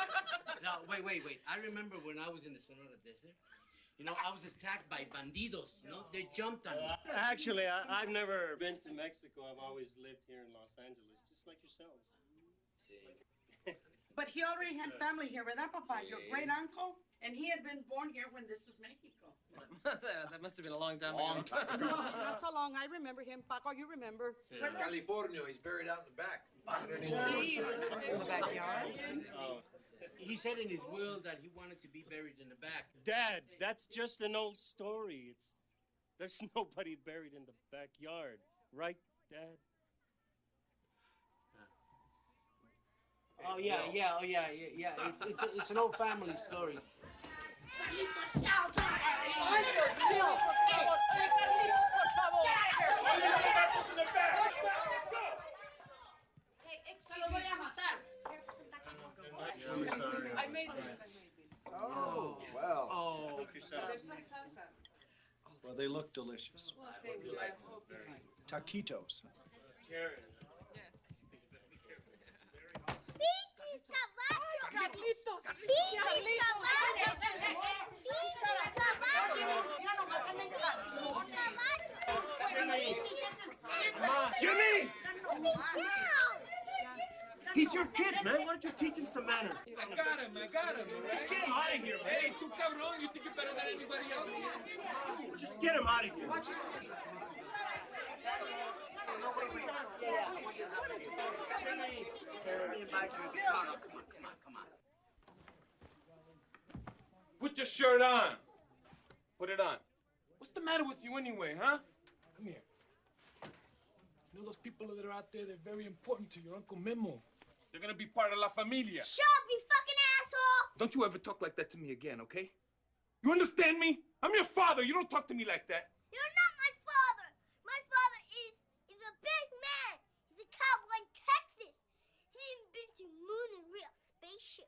no, wait. I remember when I was in the Sonora Desert, you know, I was attacked by bandidos, you know? They jumped on me. Actually, I've never been to Mexico. I've always lived here in Los Angeles, just like yourselves. But he already had family here, ¿verdad, Papa? Your Sí. great uncle? And he had been born here when this was Mexico. That must have been a long time Long ago. time No, not so long. I remember him. Paco, you remember. In California, he's buried out in the back. Sí, in the backyard. Oh. He said in his will that he wanted to be buried in the back. Dad, that's just an old story. There's nobody buried in the backyard, right, Dad? Oh yeah. It's an old family story. I made these. Oh, well. Oh. There's some salsa. Well, they look delicious. Thank you. I hope. Taquitos. Karen. Yes. Beaches caballo. Carlitos. Beaches caballo. Beaches caballo. Mira nomás, andan Ma, Jimmy! Girl. He's your kid, man. Why don't you teach him some manners? I got him, Just get him out of here, man. Hey, tú cabrón, you think you're better than anybody else here? Just get him out of here. Come on. Put your shirt on. Put it on. What's the matter with you anyway, huh? Come here. You know those people that are out there, they're very important to your Uncle Memo. They're gonna be part of La Familia. Shut up, you fucking asshole. Don't you ever talk like that to me again, okay? You understand me? I'm your father. You don't talk to me like that. You're not my father. My father is a big man. He's a cowboy in Texas. He's even been to moon in a real spaceship.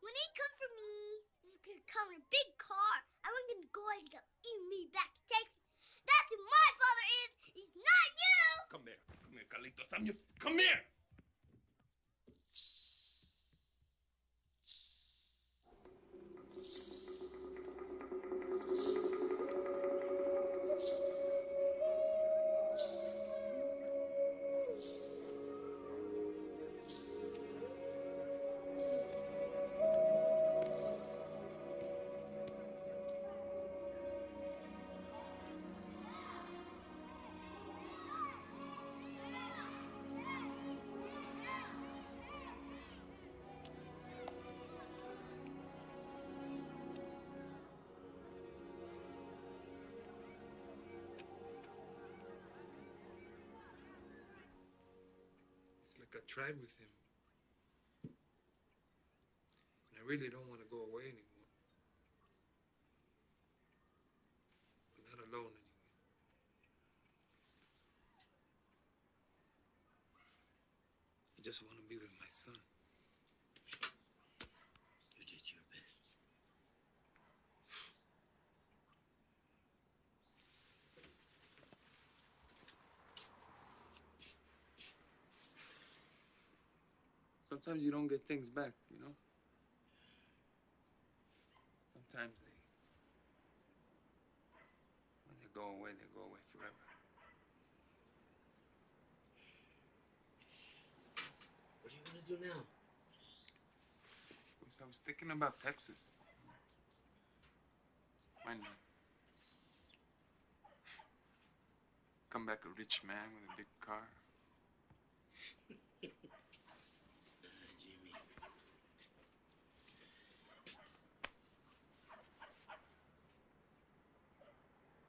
When he come for me, he's gonna come in a big car. And we're gonna go and go eat me back to Texas. That's who my father is. He's not you. Come here, Carlitos. I'm your. Come here. It's like I tried with him. And I really don't want to go away anymore. But not alone anyway. I just want to be with my son. You did your best. Sometimes you don't get things back, you know? Sometimes when they go away forever. What are you gonna do now? I was thinking about Texas. Why not? Come back a rich man with a big car. Jimmy.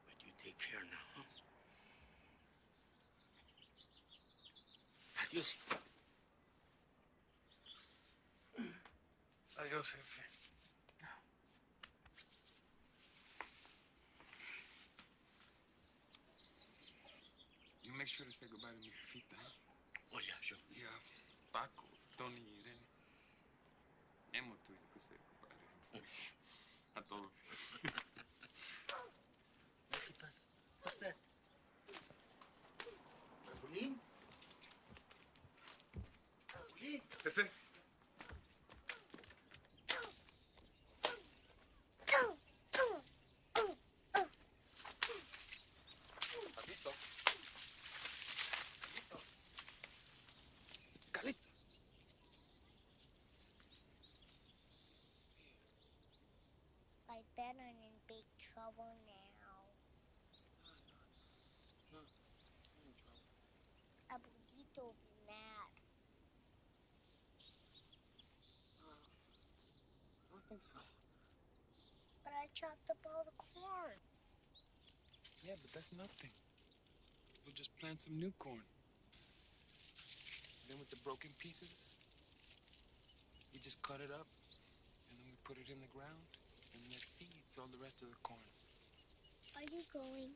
But you take care now, huh? Adios. Adios, jefe. You make sure to say goodbye to mi jefita, huh? Oh, yeah, sure. Yeah, Paco, Tony, Irene. Emo que say goodbye to him. A todos. ¿Qué pasa? What's that? Margolín? Margolín? Jefe. Carlitos. Carlitos. Carlitos. By then I'm in big trouble now. No, I'm in trouble. Abuelito will be mad. I don't think so. But I chopped up all the corn. Yeah, but that's nothing. We'll just plant some new corn. Then with the broken pieces, we just cut it up, and then we put it in the ground, and then it feeds all the rest of the corn. Are you going?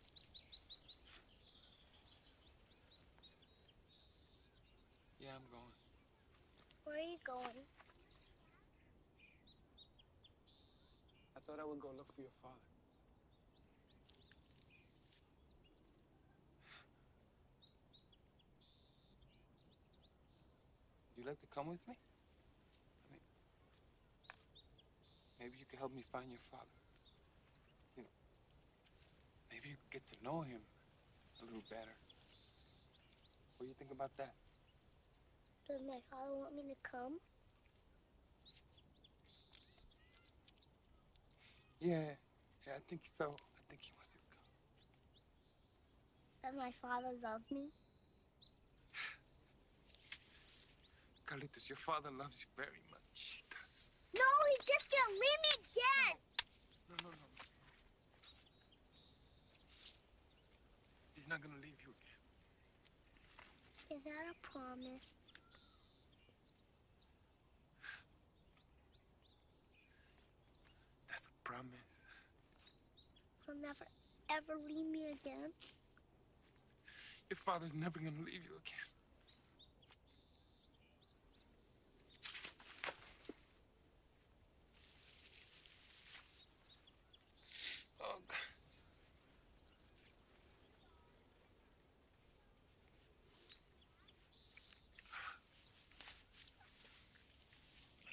Yeah, I'm going. Where are you going? I thought I would go look for your father. Would you like to come with me? I mean, maybe you could help me find your father. You know, maybe you could get to know him a little better. What do you think about that? Does my father want me to come? Yeah, I think so. I think he wants you to come. Does my father love me? Carlitos, your father loves you very much. He does. No, he's just gonna leave me again. No. He's not gonna leave you again. Is that a promise? That's a promise. He'll never, ever leave me again? Your father's never gonna leave you again. Oh, God.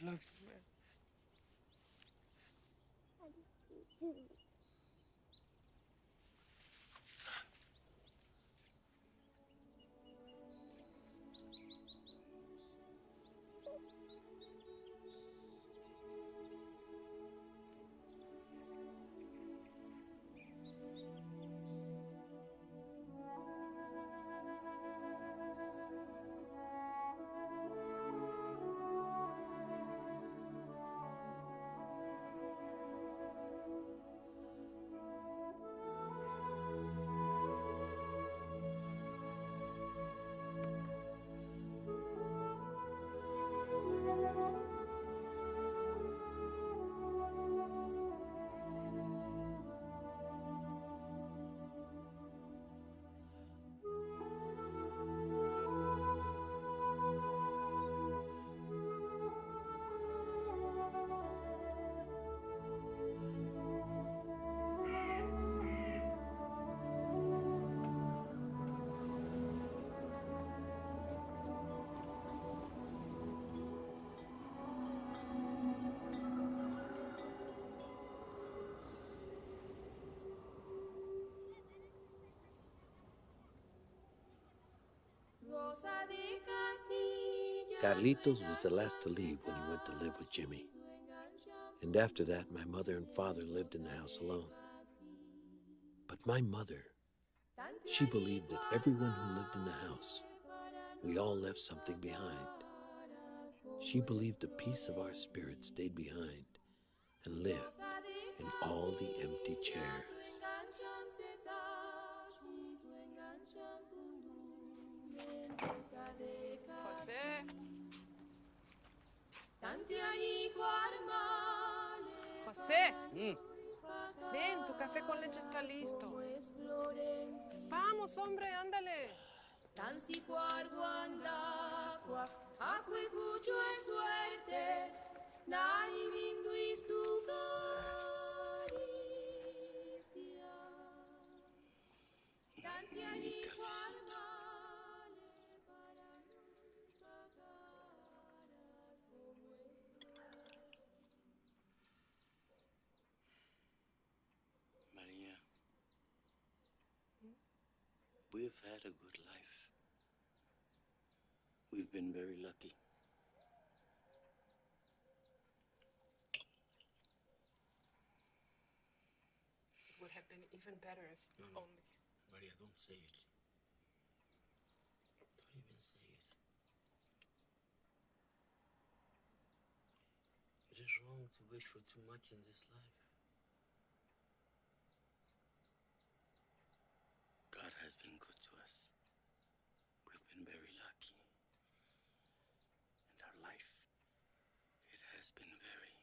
I love you, man. Carlitos was the last to leave when he went to live with Jimmy. And after that, my mother and father lived in the house alone. But my mother, she believed that everyone who lived in the house, we all left something behind. She believed the piece of our spirit stayed behind and lived in all the empty chairs. José. Ven, tu café con leche está listo. Vamos, hombre, ándale. Maria, we've had a good life. We've been very lucky. It would have been even better if No. only. Maria, don't say it. Don't even say it. It is wrong to wish for too much in this life. God has been good to us. We've been very lucky. And our life, it has been very,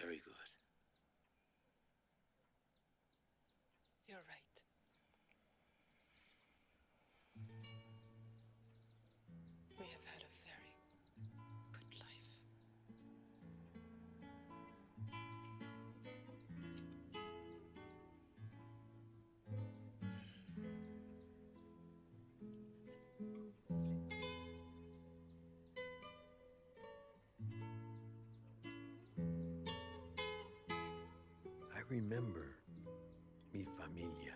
very good. You're right. We have had a very good life. I remember mi familia.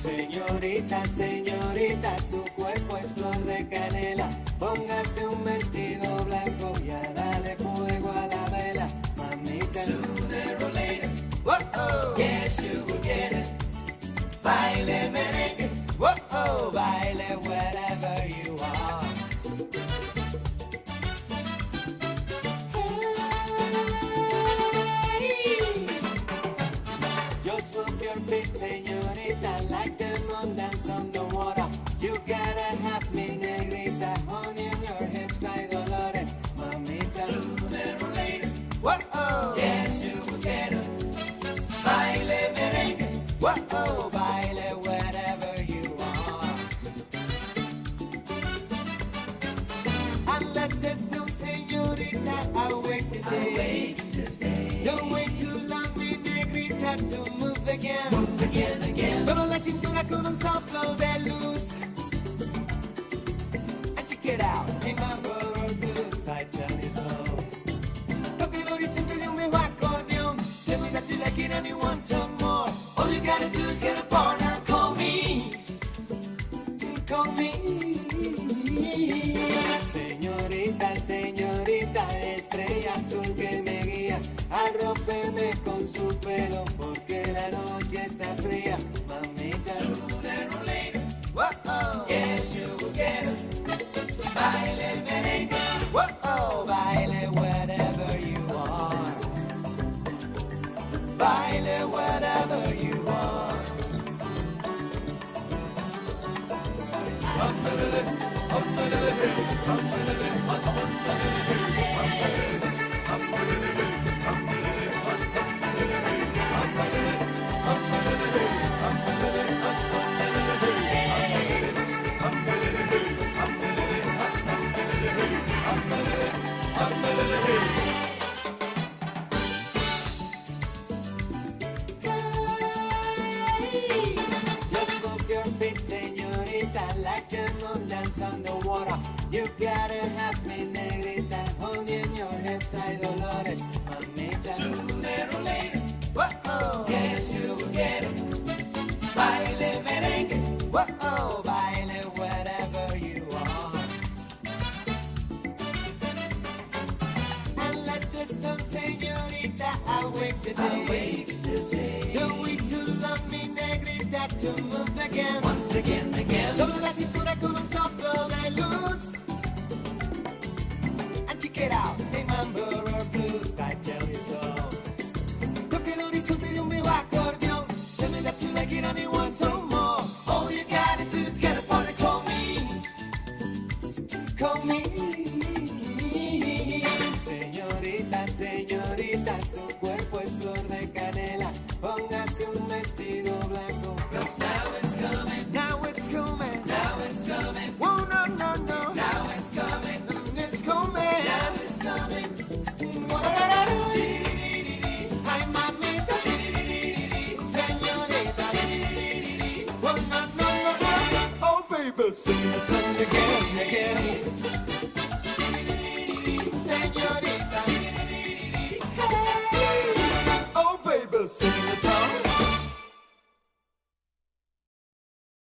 Señorita, señorita, su cuerpo es flor de canela. Póngase un vestido blanco y dale fuego a la vela, mamita. Sooner or later, whoa, yes you will get it. Baile merengue, whoa, baile wherever you are. Just move your feet, señorita, like the moon dance on the water. You gotta have me, negrita, honey in your hips, hay dolores, mamita. Sooner or later, whoa, yes you will get it. Baile merengue, whoa, baile wherever you are. Aléjese, señorita, awake today. Don't wait too long, mi negrita, to move again. Move again, again. Toda la cintura con un soplo de luz. And check it out, in my world blues, I tell you so. Toque el horizonte de un viejo acordeón. Tell me that you like it and you want some more. All you gotta do is get a partner, call me. Call me. Señorita, señorita, estrella azul que me guía. Arrópeme con su pelo porque la noche está fría, mamita. Sooner or later, Whoa, yes, you will get it. Baile merengue. Whoa, baile whatever you are. Baile whatever you are. Just move your feet, señorita, like the moon dance on the water. You gotta have me, negrita, honey in your hips, hay dolores, mamita. Sooner or later, whoa, yes, you will get it. Baile merengue, whoa, baile whatever you are. And let the sun, señorita, awake the day. Don't wait to love me, negrita, to move again. Once again, again. Doble la cintura con un soplo de luz. And check it out, hey mambo or blues, I tell you so. Toque el horizonte de un viejo acordeón. Tell me that you like it and you want some more. All you gotta do is get up on and call me. Call me. Señorita, señorita, su cuerpo es flor de canela. Póngase un vestido blanco. 'Cause now it's coming, now it's coming, now it's coming. Oh no, no, no, now it's coming, it's coming, now it's coming. Ay, mamita, señorita, oh no, no, no, no. Oh baby, sing the song again, again.